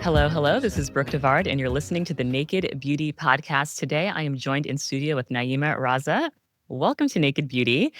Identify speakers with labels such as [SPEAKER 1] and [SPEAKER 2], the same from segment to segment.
[SPEAKER 1] Hello, hello. This is Brooke Devard, and you're listening to the Naked Beauty Podcast. Today, I am joined in studio with Nayeema Raza. Welcome to Naked Beauty.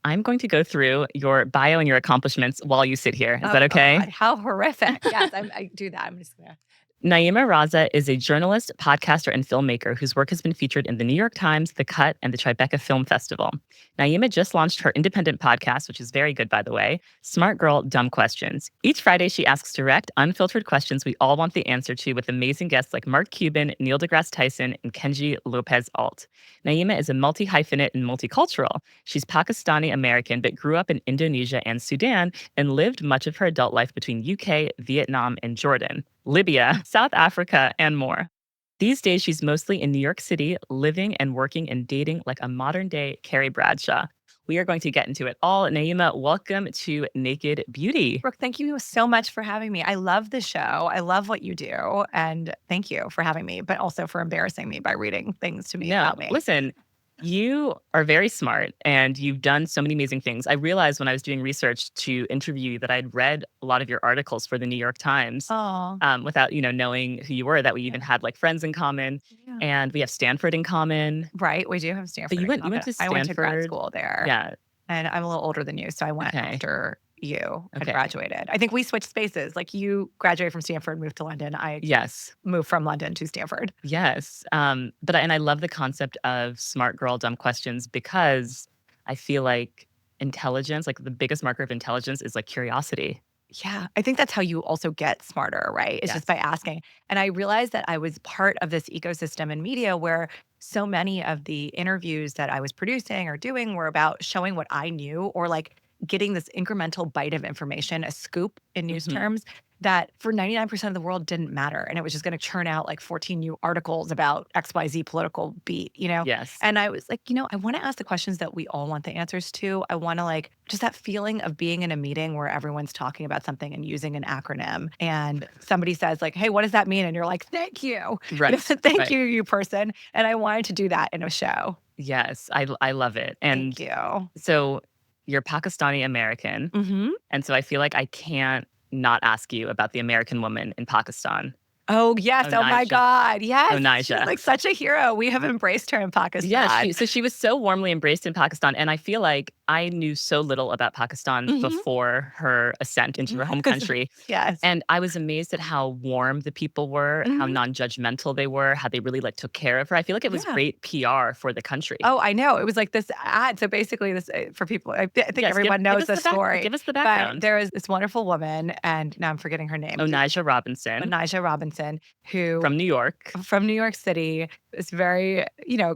[SPEAKER 1] I'm going to go through your bio and your accomplishments while you sit here. Is
[SPEAKER 2] Oh
[SPEAKER 1] that okay?
[SPEAKER 2] God, how horrific. Yes, I do that. I'm just gonna.
[SPEAKER 1] Nayeema Raza is a journalist, podcaster, and filmmaker whose work has been featured in the New York Times, The Cut, and the Tribeca Film Festival. Nayeema just launched her independent podcast, which is very good, by the way, Smart Girl, Dumb Questions. Each Friday, she asks direct, unfiltered questions we all want the answer to with amazing guests like Mark Cuban, Neil deGrasse Tyson, and Kenji Lopez Alt. Nayeema is a multi-hyphenate and multicultural. She's Pakistani American, but grew up in Indonesia and Sudan and lived much of her adult life between UK, Vietnam, and Jordan, Libya, South Africa, and more. These days, she's mostly in New York City, living and working and dating like a modern day Carrie Bradshaw. We are going to get into it all. Naeema, welcome to Naked Beauty.
[SPEAKER 2] Brooke, thank you so much for having me. I love the show. I love what you do. And thank you for having me, but also for embarrassing me by reading things to me
[SPEAKER 1] No,
[SPEAKER 2] about me.
[SPEAKER 1] listen, you are very smart and you've done so many amazing things. I realized when I was doing research to interview you that I'd read a lot of your articles for the New York Times
[SPEAKER 2] Oh,
[SPEAKER 1] without, knowing who you were, that we even
[SPEAKER 2] yeah.
[SPEAKER 1] had like friends in common
[SPEAKER 2] Yeah.
[SPEAKER 1] and we have Stanford in common.
[SPEAKER 2] Right. We do have
[SPEAKER 1] But
[SPEAKER 2] Stanford
[SPEAKER 1] you
[SPEAKER 2] in
[SPEAKER 1] went you
[SPEAKER 2] common.
[SPEAKER 1] went to
[SPEAKER 2] I went to grad
[SPEAKER 1] Stanford.
[SPEAKER 2] school there
[SPEAKER 1] Yeah.
[SPEAKER 2] and I'm a little older than you. So I went
[SPEAKER 1] Okay.
[SPEAKER 2] after you had
[SPEAKER 1] Okay.
[SPEAKER 2] graduated. I think we switched spaces. Like you graduated from Stanford, moved to London. I
[SPEAKER 1] Yes.
[SPEAKER 2] moved from London to Stanford.
[SPEAKER 1] Yes. And I love the concept of smart girl dumb questions because I feel like intelligence, like the biggest marker of intelligence is like curiosity.
[SPEAKER 2] Yeah, I think that's how you also get smarter, right? It's just
[SPEAKER 1] Yes.
[SPEAKER 2] by asking. And I realized that I was part of this ecosystem in media where so many of the interviews that I was producing or doing were about showing what I knew or like getting this incremental bite of information, a scoop in news
[SPEAKER 1] Mhm.
[SPEAKER 2] terms that for 99% of the world didn't matter. And it was just going to churn out like 14 new articles about XYZ political beat.
[SPEAKER 1] Yes.
[SPEAKER 2] And I was like, I want to ask the questions that we all want the answers to. I want to like just that feeling of being in a meeting where everyone's talking about something and using an acronym. And somebody says, like, hey, what does that mean? And you're like, thank you.
[SPEAKER 1] Right.
[SPEAKER 2] Thank
[SPEAKER 1] Right.
[SPEAKER 2] you, you person. And I wanted to do that in a show.
[SPEAKER 1] Yes. I love it.
[SPEAKER 2] Thank
[SPEAKER 1] And
[SPEAKER 2] you.
[SPEAKER 1] so you're Pakistani American.
[SPEAKER 2] Hmm.
[SPEAKER 1] And so I feel like I can't not ask you about the American woman in Pakistan.
[SPEAKER 2] Oh, yes. Oh, my
[SPEAKER 1] Onaja.
[SPEAKER 2] God. Yes. She's
[SPEAKER 1] Onaja.
[SPEAKER 2] like such a hero. We have embraced her in
[SPEAKER 1] Yeah,
[SPEAKER 2] Pakistan.
[SPEAKER 1] she was so warmly embraced in Pakistan, and I feel like I knew so little about Pakistan
[SPEAKER 2] Mhm.
[SPEAKER 1] before her ascent into her home country,
[SPEAKER 2] Yes.
[SPEAKER 1] and I was amazed at how warm the people were, how
[SPEAKER 2] Mhm.
[SPEAKER 1] non-judgmental they were, how they really, like, took care of her. I feel like it was
[SPEAKER 2] Yeah.
[SPEAKER 1] great PR for the country.
[SPEAKER 2] Oh, I know. It was like this ad. So basically, this for people, I think
[SPEAKER 1] Yes,
[SPEAKER 2] everyone knows
[SPEAKER 1] us
[SPEAKER 2] the story.
[SPEAKER 1] give us the
[SPEAKER 2] But
[SPEAKER 1] background.
[SPEAKER 2] there is this wonderful woman, and now I'm forgetting her name.
[SPEAKER 1] Onaja Robinson
[SPEAKER 2] Nayeema Robinson, who
[SPEAKER 1] from New York.
[SPEAKER 2] from New York City, this very,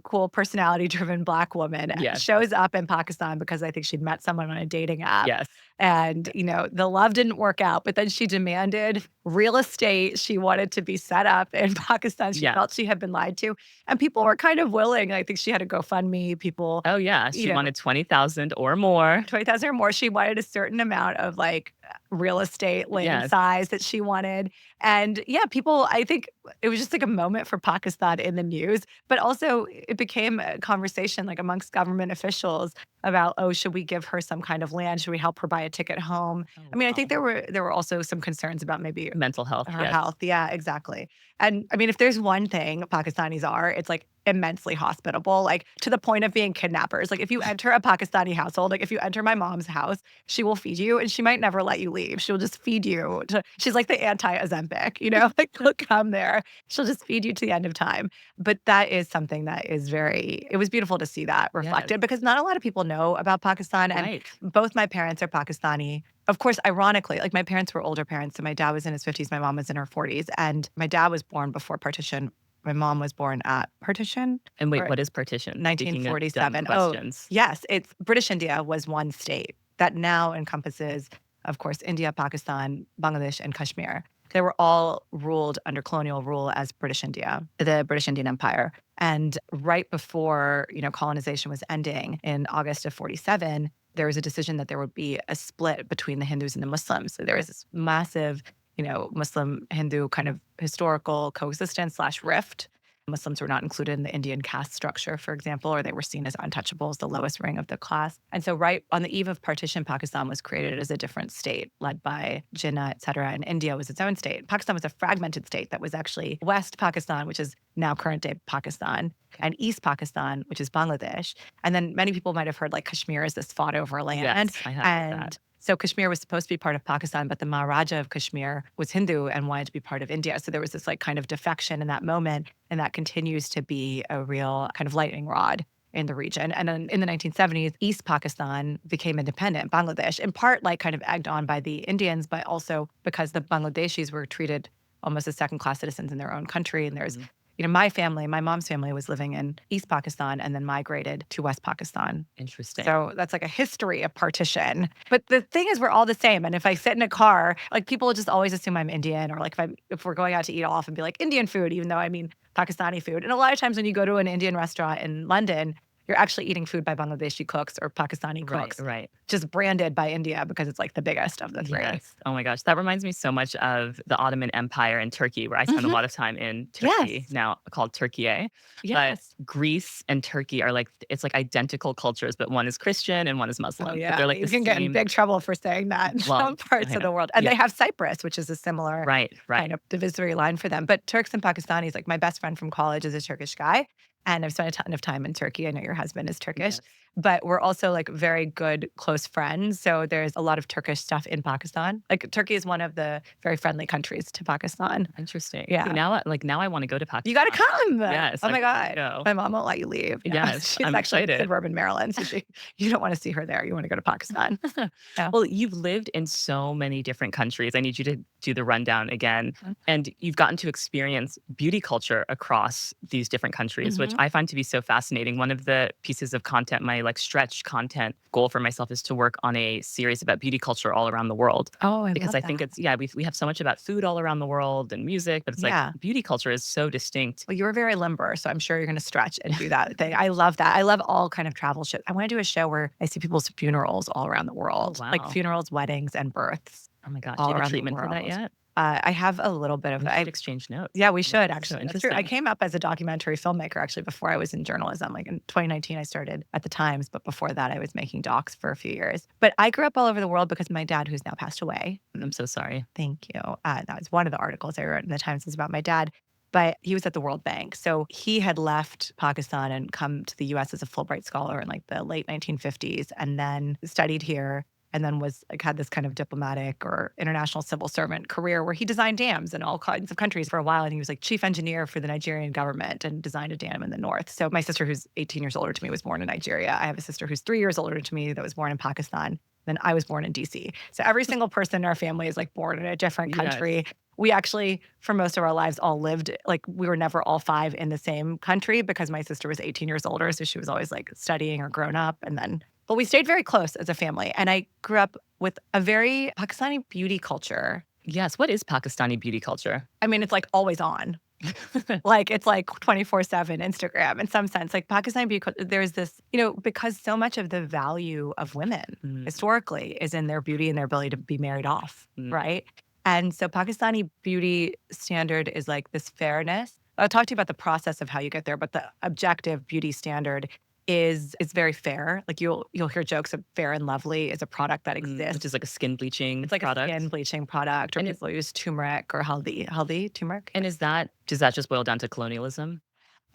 [SPEAKER 2] cool personality driven Black woman
[SPEAKER 1] Yes,
[SPEAKER 2] shows up in Pakistan because I think she'd met someone on a dating app.
[SPEAKER 1] yes,
[SPEAKER 2] And, the love didn't work out, but then she demanded real estate. She wanted to be set up in Pakistan. She
[SPEAKER 1] yeah.
[SPEAKER 2] felt she had been lied to. And people were kind of willing. I think she had a GoFundMe. People,
[SPEAKER 1] Oh, yeah, she wanted 20,000 or more.
[SPEAKER 2] 20,000 or more. She wanted a certain amount of like real estate, land
[SPEAKER 1] Yes,
[SPEAKER 2] size that she wanted. And yeah, people, I think it was just like a moment for Pakistan in the news, but also it became a conversation like amongst government officials about, oh, should we give her some kind of land? Should we help her buy a ticket home?
[SPEAKER 1] oh,
[SPEAKER 2] I mean, I
[SPEAKER 1] wow.
[SPEAKER 2] think there were also some concerns about maybe
[SPEAKER 1] Mental health,
[SPEAKER 2] her
[SPEAKER 1] yes.
[SPEAKER 2] health. Yeah, exactly. And I mean, if there's one thing Pakistanis are, it's like immensely hospitable, like to the point of being kidnappers. Like if you enter a Pakistani household, like if you enter my mom's house, she will feed you and she might never let you leave. She'll just feed you. She's like the anti-Ozempic, like she'll come there. She'll just feed you to the end of time. But that is something that is it was beautiful to see that reflected
[SPEAKER 1] Yes.
[SPEAKER 2] because not a lot of people know about Pakistan. And
[SPEAKER 1] Right.
[SPEAKER 2] both my parents are Pakistani. Of course, ironically, like my parents were older parents. So my dad was in his 50s, my mom was in her 40s. And my dad was born before partition. My mom was born at partition.
[SPEAKER 1] And wait,
[SPEAKER 2] Or
[SPEAKER 1] what is partition? Speaking of dumb
[SPEAKER 2] 1947. Oh,
[SPEAKER 1] questions.
[SPEAKER 2] yes. It's British India was one state that now encompasses, of course, India, Pakistan, Bangladesh, and Kashmir. They were all ruled under colonial rule as British India, the British Indian Empire. And right before, colonization was ending in August of 47, there was a decision that there would be a split between the Hindus and the Muslims. So there was this massive, Muslim Hindu kind of historical coexistence / rift. Muslims were not included in the Indian caste structure, for example, or they were seen as untouchables, the lowest ring of the class. And so right on the eve of partition, Pakistan was created as a different state led by Jinnah, et cetera, and India was its own state. Pakistan was a fragmented state that was actually West Pakistan, which is now current day Pakistan, and East Pakistan, which is Bangladesh. And then many people might have heard like Kashmir is this fought over land.
[SPEAKER 1] Yes, I have heard that.
[SPEAKER 2] And so Kashmir was supposed to be part of Pakistan, but the Maharaja of Kashmir was Hindu and wanted to be part of India. So there was this like kind of defection in that moment. And that continues to be a real kind of lightning rod in the region. And then in the 1970s, East Pakistan became independent, Bangladesh, in part like kind of egged on by the Indians, but also because the Bangladeshis were treated almost as second-class citizens in their own country. And there's my family, my mom's family was living in East Pakistan and then migrated to West Pakistan.
[SPEAKER 1] Interesting.
[SPEAKER 2] So that's like a history of partition. But the thing is, we're all the same. And if I sit in a car, like people just always assume I'm Indian, or like if we're going out to eat, I'll often be like Indian food, even though I mean Pakistani food. And a lot of times when you go to an Indian restaurant in London, you're actually eating food by Bangladeshi cooks or Pakistani cooks,
[SPEAKER 1] Right.
[SPEAKER 2] just branded by India because it's like the biggest of the three.
[SPEAKER 1] Yes. Oh my gosh. That reminds me so much of the Ottoman Empire in Turkey, where I spent a lot of time in Turkey,
[SPEAKER 2] Yes.
[SPEAKER 1] now called Turkey.
[SPEAKER 2] Yes.
[SPEAKER 1] But Greece and Turkey are like, it's like identical cultures, but one is Christian and one is Muslim.
[SPEAKER 2] Oh,
[SPEAKER 1] But
[SPEAKER 2] yeah.
[SPEAKER 1] they're like
[SPEAKER 2] You
[SPEAKER 1] the
[SPEAKER 2] can get in
[SPEAKER 1] same.
[SPEAKER 2] big trouble for saying that in
[SPEAKER 1] Well,
[SPEAKER 2] some parts
[SPEAKER 1] I
[SPEAKER 2] of
[SPEAKER 1] know.
[SPEAKER 2] the world. And
[SPEAKER 1] Yeah.
[SPEAKER 2] they have Cyprus, which is a similar
[SPEAKER 1] Right.
[SPEAKER 2] kind of divisory line for them. But Turks and Pakistanis, like my best friend from college is a Turkish guy. And I've spent a ton of time in Turkey. I know your husband is Turkish,
[SPEAKER 1] Yes.
[SPEAKER 2] but we're also like very good, close friends. So there's a lot of Turkish stuff in Pakistan. Like Turkey is one of the very friendly countries to Pakistan.
[SPEAKER 1] Interesting.
[SPEAKER 2] Yeah.
[SPEAKER 1] See, now I want to go to Pakistan.
[SPEAKER 2] You got to come.
[SPEAKER 1] Yes.
[SPEAKER 2] Oh
[SPEAKER 1] I
[SPEAKER 2] my
[SPEAKER 1] want to
[SPEAKER 2] God.
[SPEAKER 1] go.
[SPEAKER 2] My mom won't let you leave. Yeah.
[SPEAKER 1] Yes,
[SPEAKER 2] She's
[SPEAKER 1] I'm
[SPEAKER 2] actually in
[SPEAKER 1] excited.
[SPEAKER 2] suburban Maryland. So you don't want to see her there. You want to go to Pakistan. Yeah.
[SPEAKER 1] Well, you've lived in so many different countries. I need you to do the rundown again. And you've gotten to experience beauty culture across these different countries, which I find to be so fascinating. One of the pieces of content, my like stretch content goal for myself is to work on a series about beauty culture all around the world.
[SPEAKER 2] Oh, I
[SPEAKER 1] Because
[SPEAKER 2] love
[SPEAKER 1] I think
[SPEAKER 2] that.
[SPEAKER 1] it's, we have so much about food all around the world and music, but it's like
[SPEAKER 2] Yeah.
[SPEAKER 1] beauty culture is so distinct.
[SPEAKER 2] Well, you're very limber, so I'm sure you're going to stretch and do that thing. I love that. I love all kind of travel shows. I want to do a show where I see people's funerals all around the world, like
[SPEAKER 1] wow.
[SPEAKER 2] funerals, weddings, and births
[SPEAKER 1] Oh my gosh. Do
[SPEAKER 2] all
[SPEAKER 1] you have a
[SPEAKER 2] around the
[SPEAKER 1] treatment for that
[SPEAKER 2] world.
[SPEAKER 1] yet?
[SPEAKER 2] I have a little bit of
[SPEAKER 1] We
[SPEAKER 2] that.
[SPEAKER 1] should exchange notes.
[SPEAKER 2] Yeah, we should
[SPEAKER 1] So
[SPEAKER 2] actually. That's true. I
[SPEAKER 1] interesting.
[SPEAKER 2] came up as a documentary filmmaker actually before I was in journalism. Like in 2019, I started at the Times, but before that, I was making docs for a few years. But I grew up all over the world because my dad, who's now passed away,
[SPEAKER 1] I'm so sorry.
[SPEAKER 2] thank you. That was one of the articles I wrote in the Times was about my dad. But he was at the World Bank. So he had left Pakistan and come to the US as a Fulbright scholar in like the late 1950s and then studied here and then was like had this kind of diplomatic or international civil servant career where he designed dams in all kinds of countries for a while. And he was like chief engineer for the Nigerian government and designed a dam in the north. So my sister, who's 18 years older to me, was born in Nigeria. I have a sister who's 3 years older to me that was born in Pakistan. Then I was born in DC. So every single person in our family is like born in a different country.
[SPEAKER 1] Yes.
[SPEAKER 2] We actually, for most of our lives, all lived, like we were never all five in the same country because my sister was 18 years older. So she was always like studying or grown up. But we stayed very close as a family. And I grew up with a very Pakistani beauty culture.
[SPEAKER 1] Yes. What is Pakistani beauty culture?
[SPEAKER 2] I mean, it's like always on. Like it's like 24/7 Instagram in some sense. Like Pakistani beauty culture, there's this, because so much of the value of women historically is in their beauty and their ability to be married off, right? And so Pakistani beauty standard is like this fairness. I'll talk to you about the process of how you get there, but the objective beauty standard is very fair. Like you'll hear jokes of Fair and Lovely is a product that exists.
[SPEAKER 1] Which is like a skin bleaching
[SPEAKER 2] It's like
[SPEAKER 1] product.
[SPEAKER 2] a skin bleaching product, or people use turmeric or haldi, turmeric.
[SPEAKER 1] And does that just boil down to colonialism?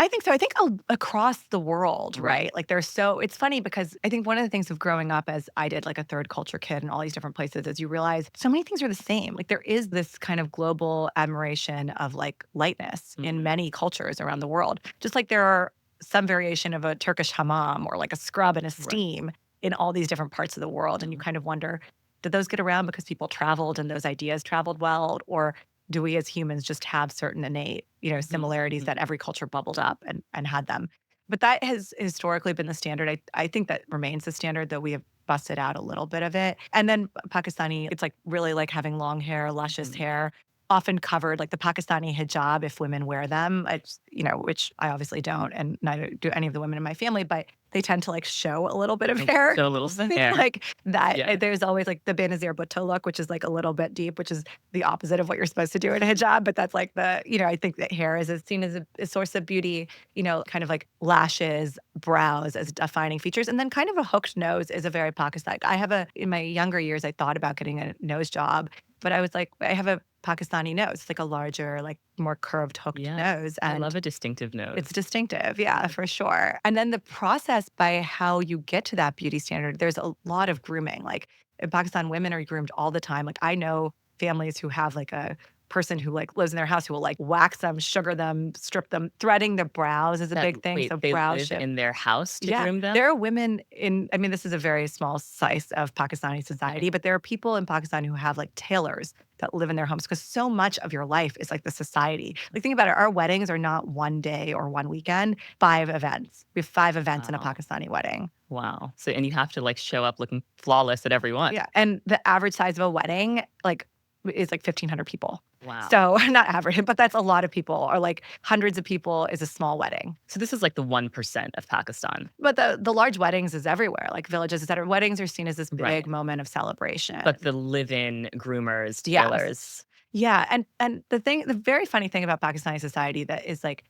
[SPEAKER 2] I think so. I think across the world, right? Like it's funny because I think one of the things of growing up as I did, like a third culture kid in all these different places, is you realize so many things are the same. Like there is this kind of global admiration of like lightness in many cultures around the world. Just like there are some variation of a Turkish hammam or like a scrub and a steam in all these different parts of the world. And you kind of wonder, did those get around because people traveled and those ideas traveled well? Or do we as humans just have certain innate, similarities that every culture bubbled up and had them? But that has historically been the standard. I think that remains the standard, though we have busted out a little bit of it. And then Pakistani, it's like really like having long hair, luscious hair. often covered, like the Pakistani hijab, if women wear them, it's, which I obviously don't, and neither do any of the women in my family, but they tend to like show a little bit of hair.
[SPEAKER 1] Show a little bit of
[SPEAKER 2] Think
[SPEAKER 1] hair.
[SPEAKER 2] like that.
[SPEAKER 1] Yeah.
[SPEAKER 2] There's always like the Benazir Bhutto look, which is like a little bit deep, which is the opposite of what you're supposed to do in a hijab. But that's like I think that hair is seen as a source of beauty, kind of like lashes, brows as defining features. And then kind of a hooked nose is a very Pakistani. In my younger years, I thought about getting a nose job, but I was like, I have a Pakistani nose. It's like a larger, like more curved, hooked
[SPEAKER 1] Yeah.
[SPEAKER 2] nose.
[SPEAKER 1] I
[SPEAKER 2] And
[SPEAKER 1] love a distinctive nose.
[SPEAKER 2] it's distinctive. Yeah, for sure. And then the process by how you get to that beauty standard, there's a lot of grooming. Like in Pakistan, women are groomed all the time. Like I know families who have like a person who like lives in their house who will like wax them, sugar them, strip them. Threading the brows is a big thing.
[SPEAKER 1] Wait,
[SPEAKER 2] So
[SPEAKER 1] they
[SPEAKER 2] brow
[SPEAKER 1] live
[SPEAKER 2] shift.
[SPEAKER 1] in their house to
[SPEAKER 2] Yeah,
[SPEAKER 1] groom them?
[SPEAKER 2] there are women this is a very small slice of Pakistani society, but there are people in Pakistan who have like tailors that live in their homes because so much of your life is like the society. Like, think about it. Our weddings are not one day or one weekend, 5 events. We have 5 events in a
[SPEAKER 1] Wow.
[SPEAKER 2] Pakistani wedding.
[SPEAKER 1] Wow. So, and you have to like show up looking flawless at every one.
[SPEAKER 2] Yeah. And the average size of a wedding, like, is like 1,500 people.
[SPEAKER 1] Wow.
[SPEAKER 2] So not average, but that's a lot of people, or like hundreds of people is a small wedding.
[SPEAKER 1] So this is like the 1% of Pakistan.
[SPEAKER 2] But the large weddings is everywhere, like villages, et cetera. Weddings are seen as this big
[SPEAKER 1] Right.
[SPEAKER 2] moment of celebration.
[SPEAKER 1] But the live-in groomers,
[SPEAKER 2] Yes.
[SPEAKER 1] tailors.
[SPEAKER 2] Yeah. And the very funny thing about Pakistani society that is like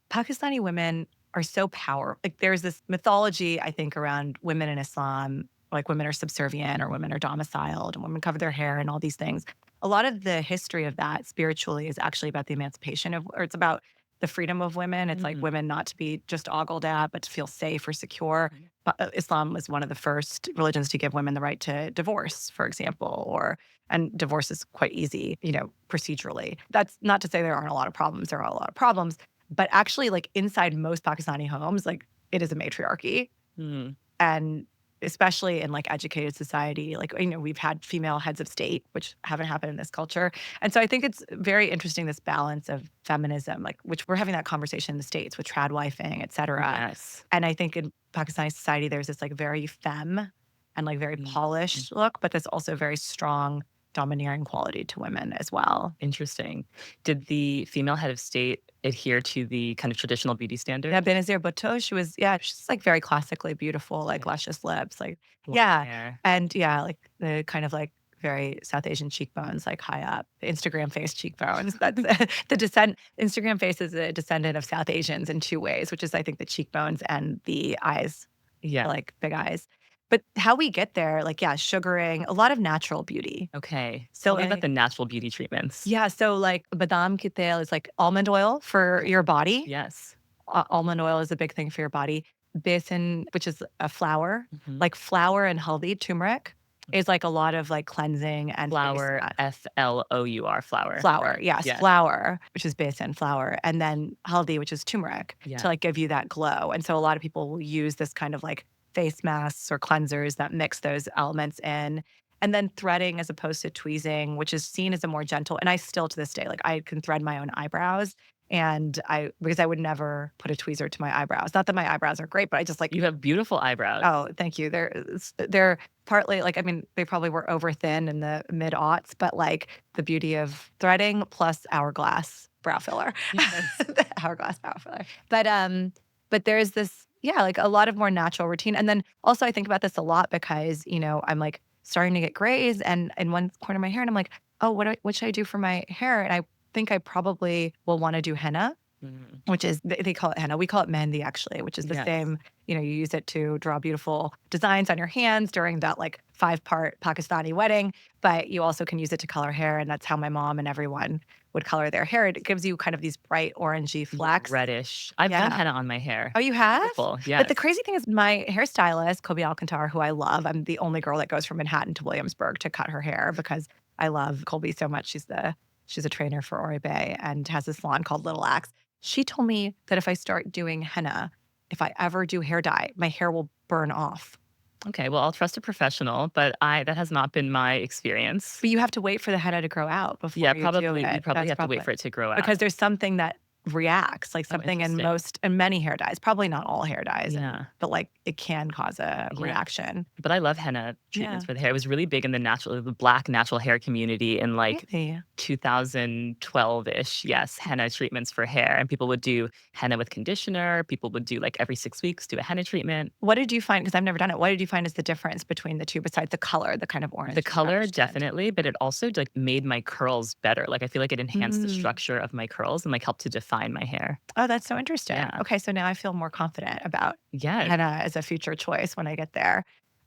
[SPEAKER 2] Pakistani women are so powerful. Like there's this mythology, I think, around women in Islam, like women are subservient or women are domiciled and women cover their hair and all these things. A lot of the history of that spiritually is actually about the emancipation or it's about the freedom of women. It's like women not to be just ogled at, but to feel safe or secure. Islam was one of the first religions to give women the right to divorce, for example, and divorce is quite easy, procedurally. That's not to say there aren't a lot of problems. There are a lot of problems, but actually, like inside most Pakistani homes, like it is a matriarchy, and especially in like educated society, like, we've had female heads of state, which haven't happened in this culture. And so I think it's very interesting, this balance of feminism, like which we're having that conversation in the States with trad wifing, et cetera.
[SPEAKER 1] Yes.
[SPEAKER 2] And I think in Pakistani society, there's this like very femme and like very polished look, but there's also very strong domineering quality to women as well.
[SPEAKER 1] Interesting. Did the female head of state adhere to the kind of traditional beauty standard?
[SPEAKER 2] Yeah, Benazir Bhutto, she's like very classically beautiful, like luscious lips, like,
[SPEAKER 1] Long
[SPEAKER 2] yeah.
[SPEAKER 1] hair.
[SPEAKER 2] And yeah, like the kind of like very South Asian cheekbones, like high up, the Instagram face cheekbones. That's the descent. Instagram face is a descendant of South Asians in 2 ways, which is I think the cheekbones and the eyes,
[SPEAKER 1] Yeah.
[SPEAKER 2] like big eyes. But how we get there, like, yeah, sugaring, a lot of natural beauty.
[SPEAKER 1] Okay.
[SPEAKER 2] So
[SPEAKER 1] Tell me about the natural beauty treatments.
[SPEAKER 2] Yeah, so like badam ki tel is like almond oil for your body.
[SPEAKER 1] Yes.
[SPEAKER 2] Almond oil is a big thing for your body. Besan, which is a flour, like flour and haldi, turmeric, is like a lot of like cleansing and
[SPEAKER 1] Flour, Flour. Flour.
[SPEAKER 2] Flour, yes,
[SPEAKER 1] Yeah.
[SPEAKER 2] flour, which is besan, flour, and then haldi, which is turmeric,
[SPEAKER 1] Yeah.
[SPEAKER 2] to like give you that glow. And so a lot of people will use this kind of like face masks or cleansers that mix those elements in. And then threading as opposed to tweezing, which is seen as a more gentle. And I still to this day, like I can thread my own eyebrows. Because I would never put a tweezer to my eyebrows. Not that my eyebrows are great, but I just like.
[SPEAKER 1] You have beautiful eyebrows.
[SPEAKER 2] Oh, thank you. They're partly like, they probably were over thin in the mid aughts, but like the beauty of threading plus hourglass brow filler.
[SPEAKER 1] Yes.
[SPEAKER 2] The hourglass brow filler. But there's this, yeah, like a lot of more natural routine. And then also I think about this a lot because, I'm like starting to get grays and in one corner of my hair, and I'm like, oh, what should I do for my hair? And I think I probably will want to do henna, which is, they call it henna. We call it mehndi actually, which is the same, you use it to draw beautiful designs on your hands during that like 5-part Pakistani wedding, but you also can use it to color hair. And that's how my mom and everyone would color their hair. It gives you kind of these bright orangey flecks.
[SPEAKER 1] Reddish. I've done henna on my hair.
[SPEAKER 2] Oh, you have?
[SPEAKER 1] Beautiful. Yeah.
[SPEAKER 2] But the crazy thing is my hairstylist, Kobe Alcantar, who I love, I'm the only girl that goes from Manhattan to Williamsburg to cut her hair because I love Colby so much. She's a trainer for Oribe and has a salon called Little Axe. She told me that if I start doing henna, if I ever do hair dye, my hair will burn off.
[SPEAKER 1] Okay, well, I'll trust a professional, but that has not been my experience.
[SPEAKER 2] But you have to wait for the henna to grow out before you do it.
[SPEAKER 1] You probably have to wait for it to grow out.
[SPEAKER 2] Because there's something that reacts, like
[SPEAKER 1] Oh,
[SPEAKER 2] something
[SPEAKER 1] interesting.
[SPEAKER 2] in many hair dyes, probably not all hair dyes,
[SPEAKER 1] Yeah.
[SPEAKER 2] but like it can cause a
[SPEAKER 1] Yeah.
[SPEAKER 2] reaction.
[SPEAKER 1] But I love henna treatments
[SPEAKER 2] Yeah.
[SPEAKER 1] for the hair. It was really big in the black natural hair community in like
[SPEAKER 2] Really?
[SPEAKER 1] 2012-ish. Yes, henna treatments for hair. And people would do henna with conditioner. People would do like every 6 weeks, do a henna treatment.
[SPEAKER 2] What did you find? Because I've never done it. What did you find is the difference between the two besides the color, the kind of
[SPEAKER 1] The
[SPEAKER 2] orange
[SPEAKER 1] color
[SPEAKER 2] understand?
[SPEAKER 1] definitely, but it also like made my curls better. Like I feel like it enhanced the
[SPEAKER 2] Mm.
[SPEAKER 1] structure of my curls and like helped to define my hair.
[SPEAKER 2] Oh, that's so interesting.
[SPEAKER 1] Yeah.
[SPEAKER 2] Okay, so now I feel more confident about
[SPEAKER 1] Yes.
[SPEAKER 2] henna as a future choice when I get there.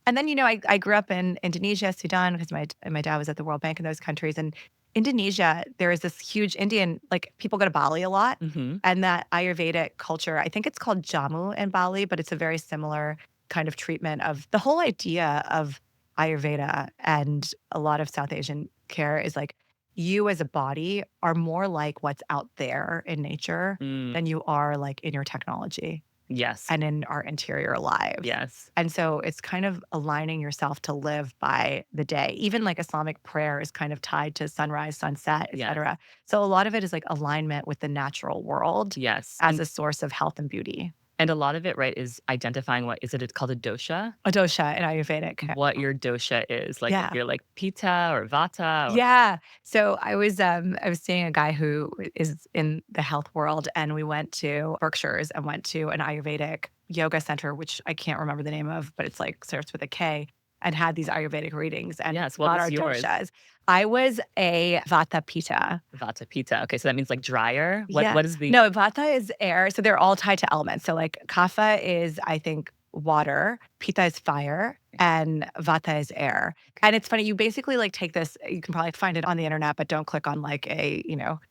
[SPEAKER 2] And then, I grew up in Indonesia, Sudan, because my dad was at the World Bank in those countries. And Indonesia, there is this huge Indian, like people go to Bali a lot.
[SPEAKER 1] Hmm.
[SPEAKER 2] And that Ayurvedic culture, I think it's called Jamu in Bali, but it's a very similar kind of treatment of the whole idea of Ayurveda and a lot of South Asian care is like you as a body are more like what's out there in nature
[SPEAKER 1] Mm,
[SPEAKER 2] than you are like in your technology
[SPEAKER 1] yes.
[SPEAKER 2] and in our interior lives.
[SPEAKER 1] Yes.
[SPEAKER 2] And so it's kind of aligning yourself to live by the day. Even like Islamic prayer is kind of tied to sunrise, sunset, et
[SPEAKER 1] Yes.
[SPEAKER 2] cetera. So a lot of it is like alignment with the natural world
[SPEAKER 1] Yes.
[SPEAKER 2] as a source of health and beauty.
[SPEAKER 1] And a lot of it, right, is identifying what is it? It's called a dosha.
[SPEAKER 2] A dosha in Ayurvedic.
[SPEAKER 1] What your dosha is. Like if
[SPEAKER 2] Yeah.
[SPEAKER 1] you're like Pitta or Vata or
[SPEAKER 2] Yeah. So I was seeing a guy who is in the health world and we went to Berkshires and went to an Ayurvedic yoga center, which I can't remember the name of, but it's like starts with a K and had these Ayurvedic readings and
[SPEAKER 1] yes, what
[SPEAKER 2] got
[SPEAKER 1] was
[SPEAKER 2] our
[SPEAKER 1] yours?
[SPEAKER 2] doshas. I was a Vata Pitta.
[SPEAKER 1] Vata Pitta. Okay, so that means like drier. What
[SPEAKER 2] Yeah.
[SPEAKER 1] what is the
[SPEAKER 2] No, Vata is air. So they're all tied to elements. So like Kapha is, I think, water, Pitta is fire, and Vata is air. And it's funny, you basically like take this, you can probably find it on the internet, but don't click on like a,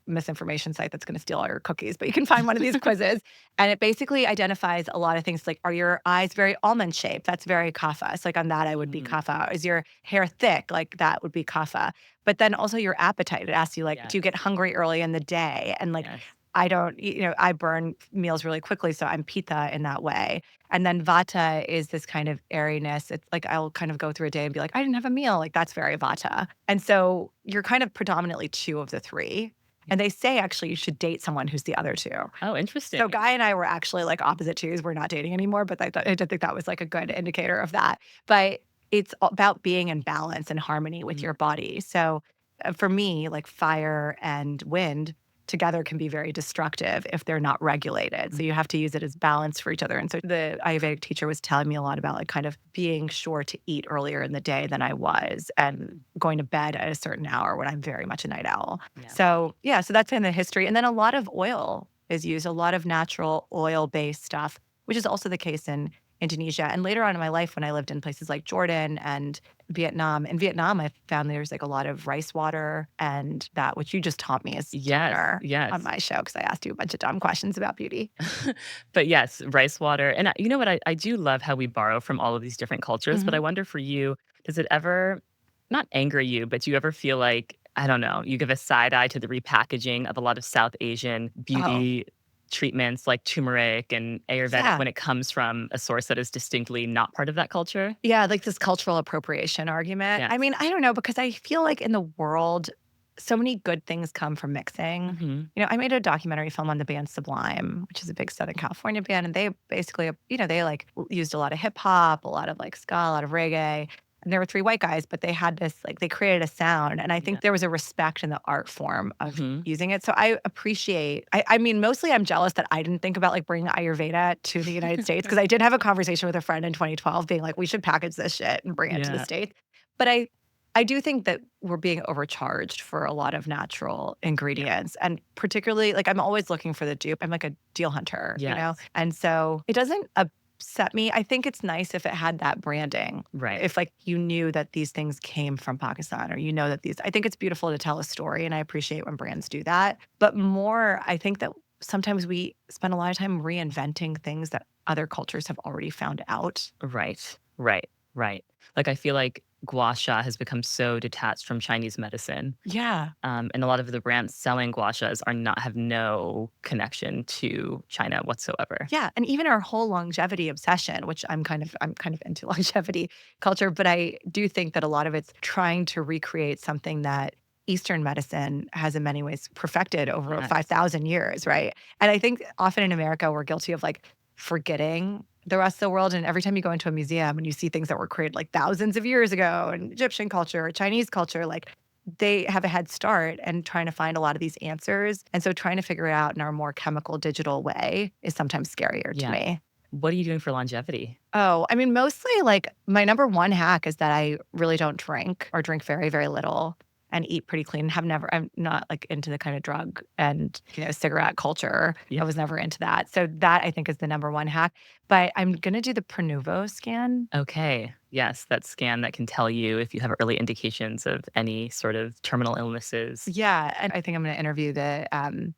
[SPEAKER 2] misinformation site that's going to steal all your cookies. But you can find one of these quizzes. And it basically identifies a lot of things like, are your eyes very almond shaped? That's very Kapha. So like on that, I would be
[SPEAKER 1] Mm,
[SPEAKER 2] Kapha. Is your hair thick? Like that would be Kapha. But then also your appetite. It asks you like, do you
[SPEAKER 1] yes.
[SPEAKER 2] get hungry early in the day? And like
[SPEAKER 1] Yes.
[SPEAKER 2] I don't, I burn meals really quickly, so I'm pitta in that way. And then vata is this kind of airiness. It's like I'll kind of go through a day and be like, I didn't have a meal. Like that's very vata. And so you're kind of predominantly two of the three. And they say actually you should date someone who's the other two.
[SPEAKER 1] Oh, interesting.
[SPEAKER 2] So Guy and I were actually like opposite twos. We're not dating anymore, but I did think that was like a good indicator of that. But it's about being in balance and harmony with
[SPEAKER 1] Mhm.
[SPEAKER 2] your body. So for me, like fire and wind together can be very destructive if they're not regulated. So you have to use it as balance for each other. And so the Ayurvedic teacher was telling me a lot about like kind of being sure to eat earlier in the day than I was and going to bed at a certain hour when I'm very much a night owl.
[SPEAKER 1] Yeah.
[SPEAKER 2] So yeah, so that's in the history. And then a lot of oil is used, a lot of natural oil-based stuff, which is also the case in Indonesia. And later on in my life, when I lived in places like Jordan and Vietnam, in Vietnam, I found there's like a lot of rice water and that, which you just taught me as
[SPEAKER 1] Yes.
[SPEAKER 2] dinner on
[SPEAKER 1] Yes.
[SPEAKER 2] my show because I asked you a bunch of dumb questions about beauty.
[SPEAKER 1] But yes, rice water. And you know what? I do love how we borrow from all of these different cultures. But I
[SPEAKER 2] Mhm.
[SPEAKER 1] wonder for you, does it ever not anger you, but do you ever feel like, I don't know, you give a side eye to the repackaging of a lot of South Asian
[SPEAKER 2] Oh,
[SPEAKER 1] beauty treatments like turmeric and Ayurvedic
[SPEAKER 2] yeah.
[SPEAKER 1] when it comes from a source that is distinctly not part of that culture?
[SPEAKER 2] Yeah, like this cultural appropriation argument. I
[SPEAKER 1] Yes.
[SPEAKER 2] mean, I don't know because I feel like in the world, so many good things come from mixing.
[SPEAKER 1] Hmm.
[SPEAKER 2] I made a documentary film on the band Sublime, which is a big Southern California band, and they basically, they like used a lot of hip hop, a lot of like ska, a lot of reggae. And there were three white guys, but they had this like they created a sound, and I
[SPEAKER 1] Yeah.
[SPEAKER 2] think there was a respect in the art form of
[SPEAKER 1] Hmm.
[SPEAKER 2] using it. So I appreciate. I mean, mostly I'm jealous that I didn't think about like bringing Ayurveda to the United States because I did have a conversation with a friend in 2012, being like, we should package this shit and bring it to the
[SPEAKER 1] Yeah.
[SPEAKER 2] states. But I do think that we're being overcharged for a lot of natural
[SPEAKER 1] Yeah.
[SPEAKER 2] ingredients. And particularly, like, I'm always looking for the dupe. I'm like a deal hunter,
[SPEAKER 1] Yes.
[SPEAKER 2] And so it doesn't upset me. I think it's nice if it had that branding.
[SPEAKER 1] Right.
[SPEAKER 2] If, like, you knew that these things came from Pakistan or you know that I think it's beautiful to tell a story. And I appreciate when brands do that. But more, I think that sometimes we spend a lot of time reinventing things that other cultures have already found out.
[SPEAKER 1] Right. Right. Right. Like I feel like gua sha has become so detached from Chinese medicine.
[SPEAKER 2] Yeah.
[SPEAKER 1] And a lot of the brands selling gua shas are not have no connection to China whatsoever.
[SPEAKER 2] Yeah, and even our whole longevity obsession, which I'm kind of into longevity culture, but I do think that a lot of it's trying to recreate something that Eastern medicine has in many ways perfected over
[SPEAKER 1] Yes.
[SPEAKER 2] 5,000 years, right? And I think often in America, we're guilty of like forgetting the rest of the world. And every time you go into a museum and you see things that were created like thousands of years ago and Egyptian culture, or Chinese culture, like they have a head start and trying to find a lot of these answers. And so trying to figure it out in our more chemical digital way is sometimes scarier to
[SPEAKER 1] Yeah.
[SPEAKER 2] me.
[SPEAKER 1] What are you doing for longevity?
[SPEAKER 2] Oh, I mean, mostly like my number one hack is that I really don't drink or drink very, very little and eat pretty clean. I'm not like into the kind of drug and, cigarette culture.
[SPEAKER 1] Yeah.
[SPEAKER 2] I was never into that. So that I think is the number one hack. But I'm going to do the Prenuvo scan.
[SPEAKER 1] Okay. Yes, that scan that can tell you if you have early indications of any sort of terminal illnesses.
[SPEAKER 2] Yeah. And I think I'm going to interview the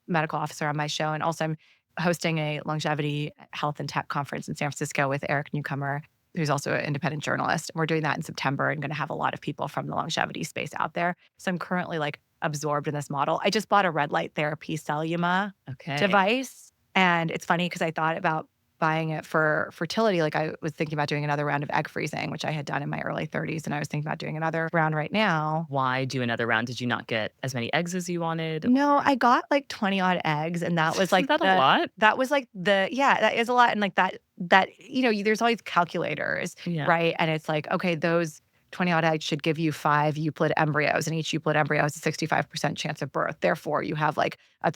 [SPEAKER 2] medical officer on my show. And also, I'm hosting a longevity health and tech conference in San Francisco with Eric Newcomer, who's also an independent journalist. We're doing that in September and going to have a lot of people from the longevity space out there. So I'm currently like absorbed in this model. I just bought a red light therapy Celluma
[SPEAKER 1] Okay.
[SPEAKER 2] device. And it's funny because I thought about buying it for fertility. Like I was thinking about doing another round of egg freezing, which I had done in my early 30s. And I was thinking about doing another round right now.
[SPEAKER 1] Why do another round? Did you not get as many eggs as you wanted?
[SPEAKER 2] No, I got like 20 odd eggs. And that was
[SPEAKER 1] Is
[SPEAKER 2] like
[SPEAKER 1] that a lot?
[SPEAKER 2] yeah, that is a lot. And like there's always calculators,
[SPEAKER 1] Yeah.
[SPEAKER 2] right? And it's like, okay, those 20 odd eggs should give you 5 euploid embryos, and each euploid embryo has a 65% chance of birth. Therefore, you have like a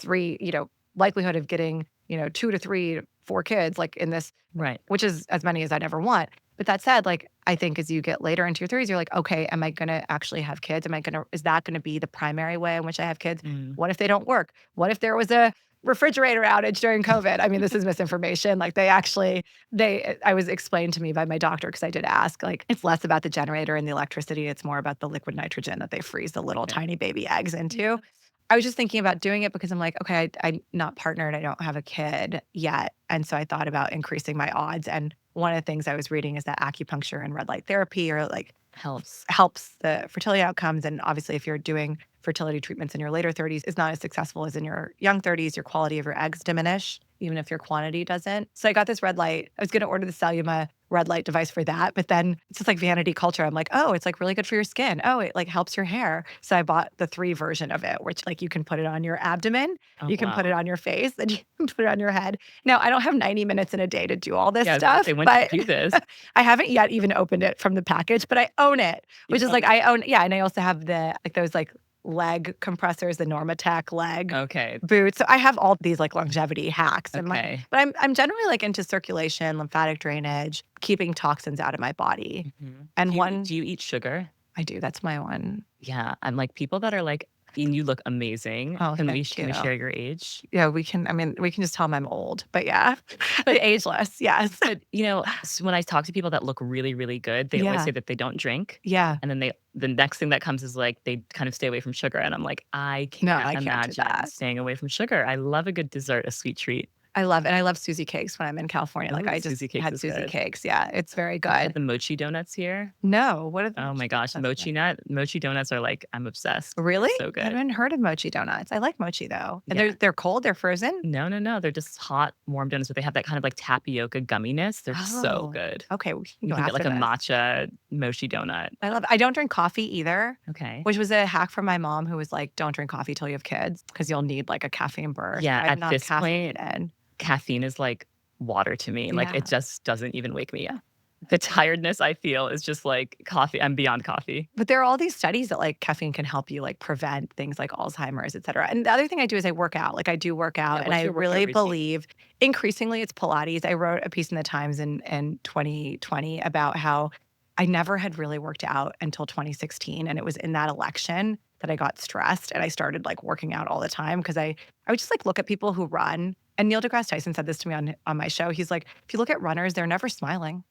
[SPEAKER 2] likelihood of getting, 2 to 3 to 4 kids, like in this,
[SPEAKER 1] Right.
[SPEAKER 2] which is as many as I'd ever want. But that said, like, I think as you get later into your 30s, you're like, okay, am I going to actually have kids? Is that going to be the primary way in which I have kids?
[SPEAKER 1] Mm.
[SPEAKER 2] What if they don't work? What if there was a refrigerator outage during COVID? I mean, this is misinformation. Like I was explained to me by my doctor, because I did ask, like, it's less about the generator and the electricity. It's more about the liquid nitrogen that they freeze the little
[SPEAKER 1] Okay.
[SPEAKER 2] tiny baby eggs into. I was just thinking about doing it because I'm like, okay, I'm not partnered. I don't have a kid yet. And so I thought about increasing my odds. And one of the things I was reading is that acupuncture and red light therapy are like
[SPEAKER 1] Helps.
[SPEAKER 2] helps the fertility outcomes. And obviously, if you're doing fertility treatments in your later 30s, is not as successful as in your young 30s. Your quality of your eggs diminish, even if your quantity doesn't. So I got this red light. I was going to order the Celluma red light device for that, but then it's just like vanity culture. I'm like, oh, it's like really good for your skin. Oh, it like helps your hair. So I bought the 3 version of it, which like you can put it on your abdomen,
[SPEAKER 1] Oh,
[SPEAKER 2] you can put
[SPEAKER 1] wow.
[SPEAKER 2] it on your face, and you can put it on your head. Now, I don't have 90 minutes in a day to do all this
[SPEAKER 1] Yeah, I was gonna
[SPEAKER 2] stuff,
[SPEAKER 1] say, when did
[SPEAKER 2] but
[SPEAKER 1] you do this?
[SPEAKER 2] I haven't yet even opened it from the package, but I own it, which is like I own, yeah. And I also have those like leg compressors, the Normatec leg
[SPEAKER 1] Okay.
[SPEAKER 2] boots. So I have all these like longevity hacks and
[SPEAKER 1] Okay.
[SPEAKER 2] but I'm generally like into circulation, lymphatic drainage, keeping toxins out of my body.
[SPEAKER 1] Mhm.
[SPEAKER 2] And
[SPEAKER 1] Do you eat sugar?
[SPEAKER 2] I do, that's my one.
[SPEAKER 1] Yeah, I'm like, people that are like, "And you look amazing."
[SPEAKER 2] Oh,
[SPEAKER 1] Can
[SPEAKER 2] thank
[SPEAKER 1] we
[SPEAKER 2] you.
[SPEAKER 1] share your age?
[SPEAKER 2] Yeah, we can just tell them I'm old, but yeah, but ageless, yes.
[SPEAKER 1] But, when I talk to people that look really, really good, they always
[SPEAKER 2] Yeah,
[SPEAKER 1] say that they don't drink,
[SPEAKER 2] yeah.
[SPEAKER 1] and then the next thing that comes is, like, they kind of stay away from sugar, and I'm like, "I
[SPEAKER 2] No,
[SPEAKER 1] can't
[SPEAKER 2] I can't do
[SPEAKER 1] imagine
[SPEAKER 2] that.
[SPEAKER 1] staying away from sugar." I love a good dessert, a sweet treat.
[SPEAKER 2] I love Susie cakes when I'm in California. Like
[SPEAKER 1] Ooh,
[SPEAKER 2] I just
[SPEAKER 1] Suzy cakes
[SPEAKER 2] had
[SPEAKER 1] is
[SPEAKER 2] Susie
[SPEAKER 1] good.
[SPEAKER 2] cakes. Yeah, it's very
[SPEAKER 1] Have you had
[SPEAKER 2] good.
[SPEAKER 1] the mochi donuts here?
[SPEAKER 2] No, what are the
[SPEAKER 1] Oh my
[SPEAKER 2] mochi
[SPEAKER 1] gosh,
[SPEAKER 2] donuts?
[SPEAKER 1] mochi donuts are like, I'm obsessed. They're
[SPEAKER 2] Really?
[SPEAKER 1] so
[SPEAKER 2] I
[SPEAKER 1] good.
[SPEAKER 2] haven't heard of mochi donuts. I like mochi though. And
[SPEAKER 1] Yeah.
[SPEAKER 2] they're cold, they're frozen?
[SPEAKER 1] No, no, no, they're just hot, warm donuts, but they have that kind of, like, tapioca gumminess. They're so
[SPEAKER 2] Oh,
[SPEAKER 1] good.
[SPEAKER 2] okay, we can
[SPEAKER 1] You
[SPEAKER 2] go
[SPEAKER 1] can get, like,
[SPEAKER 2] after
[SPEAKER 1] a
[SPEAKER 2] this.
[SPEAKER 1] matcha mochi donut.
[SPEAKER 2] I don't drink coffee either,
[SPEAKER 1] Okay.
[SPEAKER 2] which was a hack from my mom, who was like, "Don't drink coffee till you have kids because you'll need like a caffeine burst."
[SPEAKER 1] Yeah,
[SPEAKER 2] I'm
[SPEAKER 1] at
[SPEAKER 2] not
[SPEAKER 1] this point,
[SPEAKER 2] caffeinated.
[SPEAKER 1] caffeine is like water to me. Like,
[SPEAKER 2] Yeah.
[SPEAKER 1] it just doesn't even wake me up. The tiredness I feel is just like coffee. I'm beyond coffee.
[SPEAKER 2] But there are all these studies that like caffeine can help you like prevent things like Alzheimer's, et cetera. And the other thing I do is I work out. Like I do work
[SPEAKER 1] Yeah,
[SPEAKER 2] out, and
[SPEAKER 1] what's
[SPEAKER 2] I
[SPEAKER 1] your workout
[SPEAKER 2] really
[SPEAKER 1] routine?
[SPEAKER 2] believe increasingly it's Pilates. I wrote a piece in the Times in 2020 about how I never had really worked out until 2016. And it was in that election that I got stressed and I started like working out all the time because I would just like look at people who run. And Neil deGrasse Tyson said this to me on my show. He's like, if you look at runners, they're never smiling.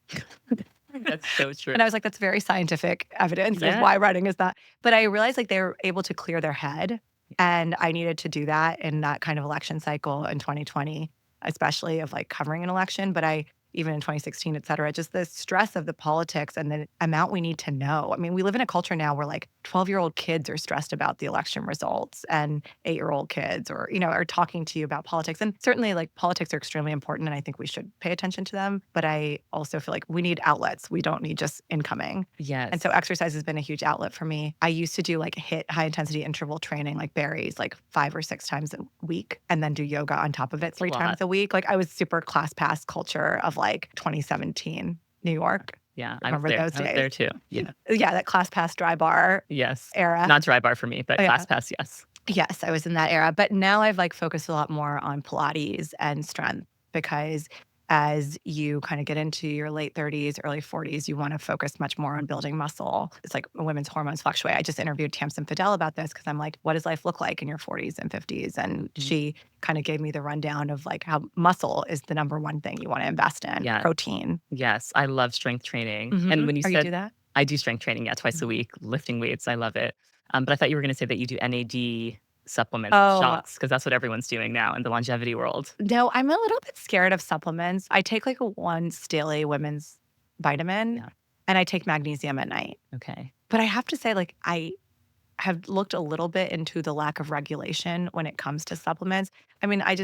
[SPEAKER 1] That's so true.
[SPEAKER 2] And I was like, that's very scientific evidence of
[SPEAKER 1] Yeah.
[SPEAKER 2] why running is that. But I realized like they were able to clear their head. And I needed to do that in that kind of election cycle in 2020, especially of like covering an election. But even in 2016, et cetera, just the stress of the politics and the amount we need to know. I mean, we live in a culture now where like 12-year-old kids are stressed about the election results and 8-year-old kids or, are talking to you about politics. And certainly like politics are extremely important and I think we should pay attention to them. But I also feel like we need outlets. We don't need just incoming. And
[SPEAKER 1] Yes.
[SPEAKER 2] so exercise has been a huge outlet for me. I used to do like HIIT, high intensity interval training, like berries, like 5 or 6 times a week, and then do yoga on top of it 3 times a week. Like I was super class pass culture of like 2017 New York.
[SPEAKER 1] Yeah, I was
[SPEAKER 2] Remember
[SPEAKER 1] there.
[SPEAKER 2] those
[SPEAKER 1] I was
[SPEAKER 2] days?
[SPEAKER 1] there too. Yeah.
[SPEAKER 2] Yeah, that class pass dry bar
[SPEAKER 1] Yes.
[SPEAKER 2] era.
[SPEAKER 1] Not dry bar for me, but
[SPEAKER 2] Oh, yeah.
[SPEAKER 1] ClassPass, yes.
[SPEAKER 2] Yes, I was in that era. But now I've like focused a lot more on Pilates and strength because as you kind of get into your late 30s, early 40s, you want to focus much more on building muscle. It's like women's hormones fluctuate. I just interviewed Tamsin Fidel about this because I'm like, what does life look like in your 40s and 50s? And she kind of gave me the rundown of like how muscle is the number one thing you want to invest in,
[SPEAKER 1] Yeah.
[SPEAKER 2] protein.
[SPEAKER 1] Yes, I love strength training. And when you
[SPEAKER 2] Oh, you
[SPEAKER 1] said
[SPEAKER 2] do that?
[SPEAKER 1] I do strength training, yeah, twice a week, lifting weights, I love it. But I thought you were gonna say that you do NAD supplements,
[SPEAKER 2] Oh,
[SPEAKER 1] shots, because that's what everyone's doing now in the longevity world.
[SPEAKER 2] no, I'm a little bit scared of supplements. I take like a once daily women's vitamin
[SPEAKER 1] Yeah.
[SPEAKER 2] and I take magnesium at night.
[SPEAKER 1] Okay.
[SPEAKER 2] But I have to say, like, I have looked a little bit into the lack of regulation when it comes to supplements. I mean, I'm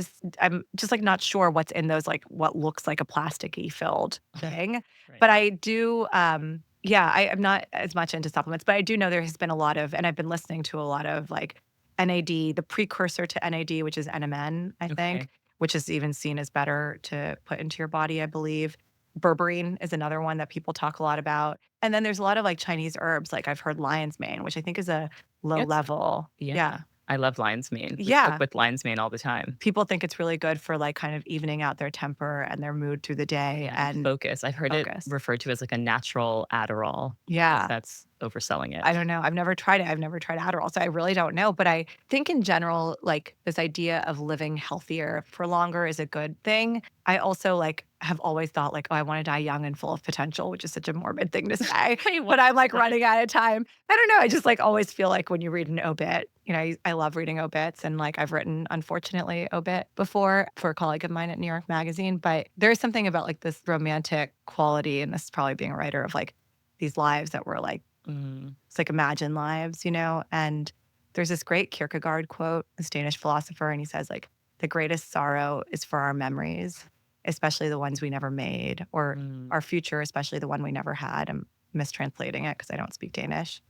[SPEAKER 2] just like not sure what's in those, like what looks like a plasticky filled thing.
[SPEAKER 1] Right.
[SPEAKER 2] But I do, yeah, I'm not as much into supplements, but I do know there has been a lot of, and I've been listening to a lot of like NAD, the precursor to NAD, which is NMN, I think,
[SPEAKER 1] Okay.
[SPEAKER 2] which is even seen as better to put into your body, I believe. Berberine is another one that people talk a lot about. And then there's a lot of like Chinese herbs, like I've heard lion's mane, which I think is a low
[SPEAKER 1] Yes.
[SPEAKER 2] level.
[SPEAKER 1] Yeah.
[SPEAKER 2] Yeah.
[SPEAKER 1] I love lion's mane. We cook
[SPEAKER 2] Yeah.
[SPEAKER 1] with lion's mane all the time.
[SPEAKER 2] People think it's really good for like kind of evening out their temper and their mood through the day
[SPEAKER 1] Yeah, and
[SPEAKER 2] and
[SPEAKER 1] focus. I've heard it
[SPEAKER 2] focus.
[SPEAKER 1] referred to as like a natural Adderall.
[SPEAKER 2] Yeah.
[SPEAKER 1] That's overselling it.
[SPEAKER 2] I don't know. I've never tried it. I've never tried Adderall, so I really don't know. But I think in general, like this idea of living healthier for longer is a good thing. I also like have always thought like, oh, I want to die young and full of potential, which is such a morbid thing to say. But I'm like running out of time. I don't know. I just like always feel like when you read an obit, I love reading obits and like I've written, unfortunately, obit before for a colleague of mine at New York Magazine. But there's something about like this romantic quality, and this is probably being a writer of like these lives that were like, it's like imagine lives, and there's this great Kierkegaard quote, this Danish philosopher, and he says like, the greatest sorrow is for our memories, especially the ones we never made, or our future, especially the one we never had. I'm mistranslating it because I don't speak Danish.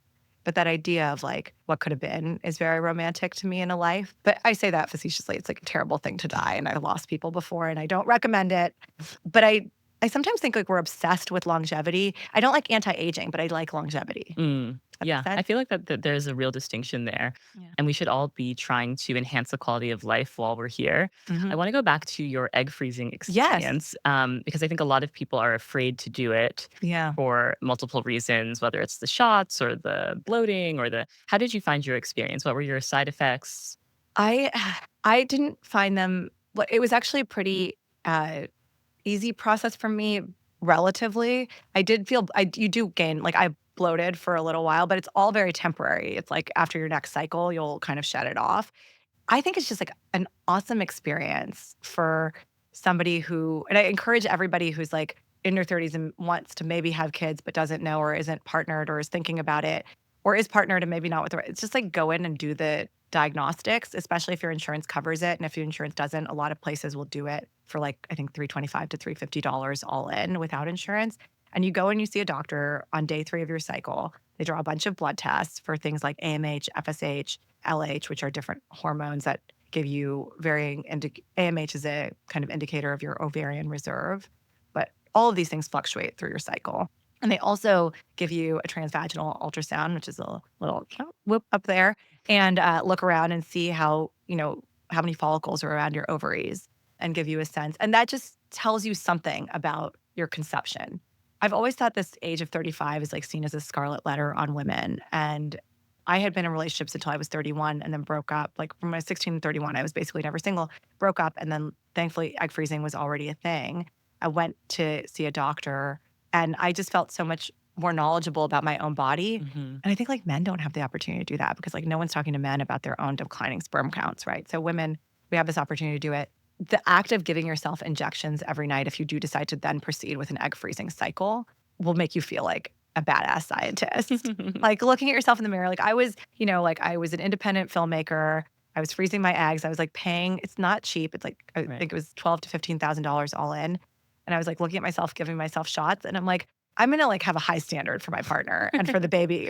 [SPEAKER 2] But that idea of like what could have been is very romantic to me in a life. But I say that facetiously. It's like a terrible thing to die. And I've lost people before and I don't recommend it. But I sometimes think like we're obsessed with longevity. I don't like anti-aging, but I like longevity.
[SPEAKER 1] Yeah, I feel like that there's a real distinction there.
[SPEAKER 2] Yeah.
[SPEAKER 1] And we should all be trying to enhance the quality of life while we're here. I want to go back to your egg freezing experience because I think a lot of people are afraid to do it
[SPEAKER 2] Yeah.
[SPEAKER 1] for multiple reasons, whether it's the shots or the bloating or the. How did you find your experience? What were your side effects?
[SPEAKER 2] I didn't find them. It was actually a pretty easy process for me, relatively. I did feel you do gain like I bloated for a little while, but it's all very temporary. It's like after your next cycle, you'll kind of shed it off. I think it's just like an awesome experience for somebody who, and I encourage everybody who's like in their 30s and wants to maybe have kids but doesn't know or isn't partnered or is thinking about it or is partnered and maybe not with the right. It's just like go in and do the diagnostics, especially if your insurance covers it. And if your insurance doesn't, a lot of places will do it for like, I think $325 to $350 all in without insurance. And you go and you see a doctor on day 3 of your cycle. They draw a bunch of blood tests for things like AMH, FSH, LH, which are different hormones that give you varying. AMH is a kind of indicator of your ovarian reserve, but all of these things fluctuate through your cycle. And they also give you a transvaginal ultrasound, which is a little whoop up there, and look around and see how many follicles are around your ovaries and give you a sense. And that just tells you something about your conception. I've always thought this age of 35 is like seen as a scarlet letter on women. And I had been in relationships until I was 31 and then broke up. Like from my 16 to 31, I was basically never single, broke up. And then thankfully egg freezing was already a thing. I went to see a doctor and I just felt so much more knowledgeable about my own body. And I think like men don't have the opportunity to do that because like no one's talking to men about their own declining sperm counts, right? So women, we have this opportunity to do it. The act of giving yourself injections every night, if you do decide to then proceed with an egg freezing cycle, will make you feel like a badass scientist. Like looking at yourself in the mirror, like I was, like I was an independent filmmaker. I was freezing my eggs. I was like paying, it's not cheap. It's like, I
[SPEAKER 1] Right.
[SPEAKER 2] think it was $12 to $15,000 all in. And I was like looking at myself, giving myself shots. And I'm like, I'm going to like have a high standard for my partner and for the baby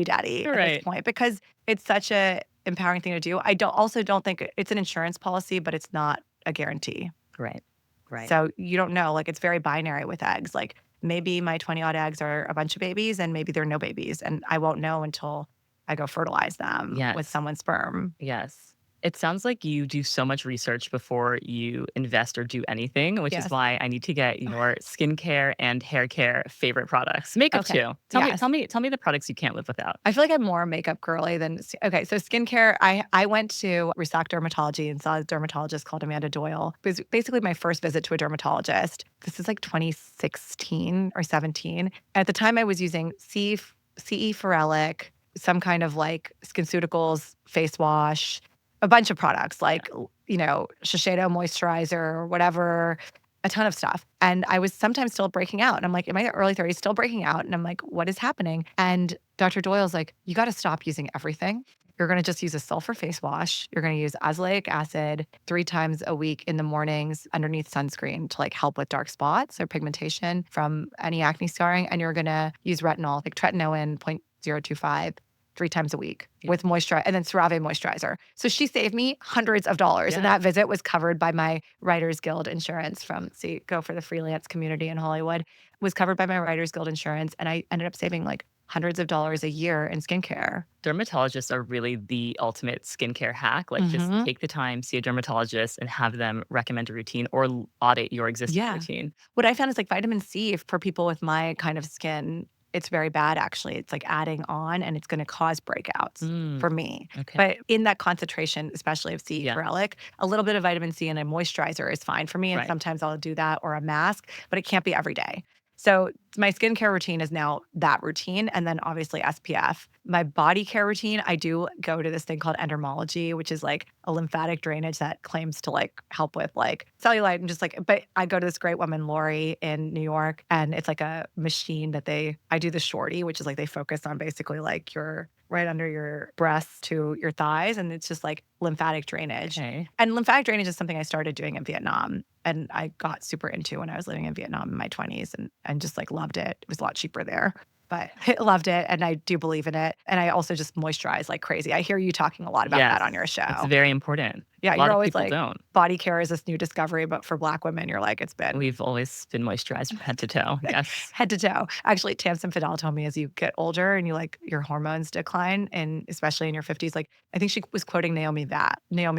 [SPEAKER 2] daddy at this
[SPEAKER 1] Right.
[SPEAKER 2] point, because it's such a empowering thing to do. I don't think it's an insurance policy, but it's not a guarantee.
[SPEAKER 1] Right. Right.
[SPEAKER 2] So you don't know, like it's very binary with eggs. Like maybe my 20 odd eggs are a bunch of babies and maybe they're no babies. And I won't know until I go fertilize them with
[SPEAKER 1] Yes.
[SPEAKER 2] someone's sperm.
[SPEAKER 1] Yes. It sounds like you do so much research before you invest or do anything, which is
[SPEAKER 2] Yes.
[SPEAKER 1] why I need to get your skincare and hair care favorite products. Makeup
[SPEAKER 2] Okay.
[SPEAKER 1] too.
[SPEAKER 2] Yes.
[SPEAKER 1] Tell me the products you can't live without.
[SPEAKER 2] I feel like I'm more makeup girly than okay. So skincare, I went to Restock Dermatology and saw a dermatologist called Amanda Doyle. It was basically my first visit to a dermatologist. This is like 2016 or 17. At the time, I was using CE Ferrelic, some kind of like SkinCeuticals face wash, a bunch of products like Shiseido moisturizer or whatever, a ton of stuff. And I was sometimes still breaking out. And I'm like, in my early 30s, still breaking out. And I'm like, what is happening? And Dr. Doyle's like, you got to stop using everything. You're going to just use a sulfur face wash. You're going to use azelaic acid 3 times a week in the mornings underneath sunscreen to like help with dark spots or pigmentation from any acne scarring. And you're going to use retinol, like tretinoin 0.025 3 times a week with moisturizer and then CeraVe moisturizer. So she saved me hundreds of dollars. And that visit was covered by my Writers Guild insurance from Go for the freelance community in Hollywood, was covered by my Writers Guild insurance. And I ended up saving like hundreds of dollars a year in skincare.
[SPEAKER 1] Dermatologists are really the ultimate skincare hack. Like just take the time, see a dermatologist and have them recommend a routine or audit your existing routine.
[SPEAKER 2] What I found is like vitamin C for people with my kind of skin, it's very bad actually. It's like adding on and it's going to cause breakouts for me.
[SPEAKER 1] Okay.
[SPEAKER 2] But in that concentration, especially of C Ferrelic, a little bit of vitamin C and a moisturizer is fine for me. And sometimes I'll do that or a mask, but it can't be every day. So my skincare routine is now that routine. And then obviously SPF. My body care routine, I do go to this thing called endermology, which is like a lymphatic drainage that claims to like help with like cellulite and just like, but I go to this great woman, Lori, in New York, and it's like a machine that I do the shorty, which is like they focus on basically like your right under your breasts to your thighs. And it's just like lymphatic drainage.
[SPEAKER 1] Okay.
[SPEAKER 2] And lymphatic drainage is something I started doing in Vietnam. And I got super into when I was living in Vietnam in my 20s and just like loved it. It was a lot cheaper there, but I loved it. And I do believe in it. And I also just moisturize like crazy. I hear you talking a lot about that on your show.
[SPEAKER 1] It's very important.
[SPEAKER 2] Yeah,
[SPEAKER 1] A lot
[SPEAKER 2] you're
[SPEAKER 1] of
[SPEAKER 2] always
[SPEAKER 1] people
[SPEAKER 2] like,
[SPEAKER 1] don't.
[SPEAKER 2] body care is this new discovery, but for Black women, you're like, it's been
[SPEAKER 1] We've always been moisturized from head to toe. Yes.
[SPEAKER 2] head to toe. Actually, Tamsin Fidel told me as you get older and you like your hormones decline, and especially in your 50s, like I think she was quoting Naomi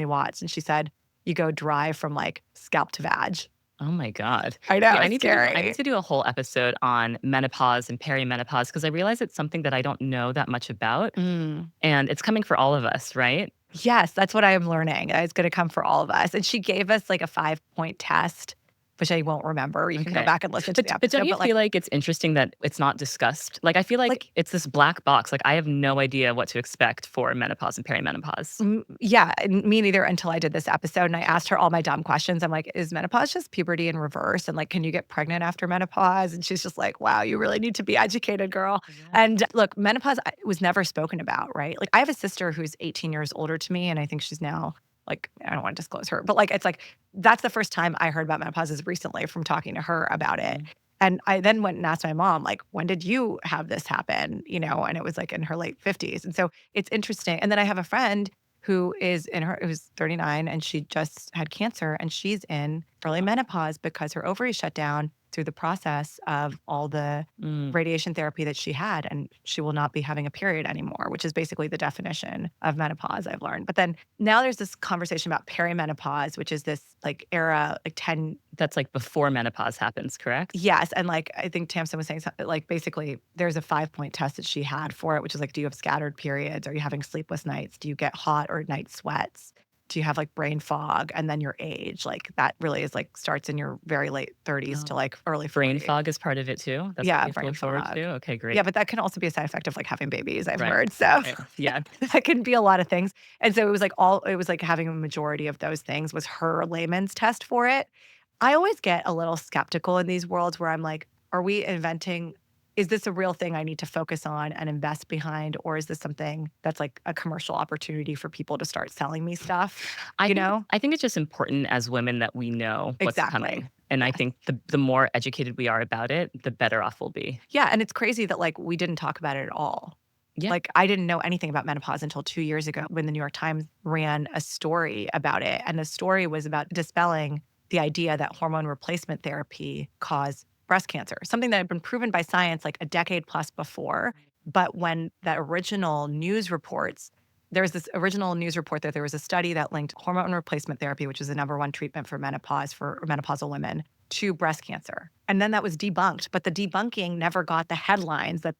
[SPEAKER 2] Watts, and she said, you go dry from like scalp to vag.
[SPEAKER 1] Oh my God.
[SPEAKER 2] I know,
[SPEAKER 1] I
[SPEAKER 2] it's scary.
[SPEAKER 1] need to do a whole episode on menopause and perimenopause because I realize it's something that I don't know that much about. And it's coming for all of us, right?
[SPEAKER 2] Yes, that's what I am learning. It's going to come for all of us. And she gave us like a 5-point test, which I won't remember. You can go back and listen to the episode.
[SPEAKER 1] But don't you feel like it's interesting that it's not discussed? Like, I feel like it's this black box. Like, I have no idea what to expect for menopause and perimenopause.
[SPEAKER 2] Yeah, me neither until I did this episode. And I asked her all my dumb questions. I'm like, is menopause just puberty in reverse? And like, can you get pregnant after menopause? And she's just like, wow, you really need to be educated, girl. Yeah. And look, menopause was never spoken about, right? Like, I have a sister who's 18 years older to me, and I think she's now like, I don't want to disclose her, but like, it's like, that's the first time I heard about menopause is recently from talking to her about it. And I then went and asked my mom, like, when did you have this happen? And it was like in her late 50s. And so it's interesting. And then I have a friend who's 39 and she just had cancer and she's in early menopause because her ovaries shut down through the process of all the radiation therapy that she had, and she will not be having a period anymore, which is basically the definition of menopause, I've learned. But then now there's this conversation about perimenopause, which is this like era, like 10.
[SPEAKER 1] That's like before menopause happens, correct?
[SPEAKER 2] Yes. And like, I think Tamsin was saying something like basically there's a 5-point test that she had for it, which is like, do you have scattered periods? Are you having sleepless nights? Do you get hot or night sweats? Do you have like brain fog? And then your age, like that really is like starts in your very late 30s to like early 40s.
[SPEAKER 1] Brain fog is part of it too? That's what you have to look forward to? Okay, great.
[SPEAKER 2] Yeah, but that can also be a side effect of like having babies, I've heard. So
[SPEAKER 1] yeah,
[SPEAKER 2] that can be a lot of things. And so it was like having a majority of those things was her layman's test for it. I always get a little skeptical in these worlds where I'm like, are we inventing is this a real thing I need to focus on and invest behind? Or is this something that's like a commercial opportunity for people to start selling me stuff?
[SPEAKER 1] I
[SPEAKER 2] You
[SPEAKER 1] think
[SPEAKER 2] know?
[SPEAKER 1] I think it's just important as women that we know what's
[SPEAKER 2] Exactly.
[SPEAKER 1] coming. And I
[SPEAKER 2] Yes.
[SPEAKER 1] think the more educated we are about it, the better off we'll be.
[SPEAKER 2] Yeah. And it's crazy that like we didn't talk about it at all.
[SPEAKER 1] Yeah.
[SPEAKER 2] Like, I didn't know anything about menopause until 2 years ago when the New York Times ran a story about it, and the story was about dispelling the idea that hormone replacement therapy caused breast cancer, something that had been proven by science, like, a decade plus before. But when that original news reports there was this original news report that there was a study that linked hormone replacement therapy, which is the number one treatment for menopause for menopausal women, to breast cancer. And then that was debunked, but the debunking never got the headlines that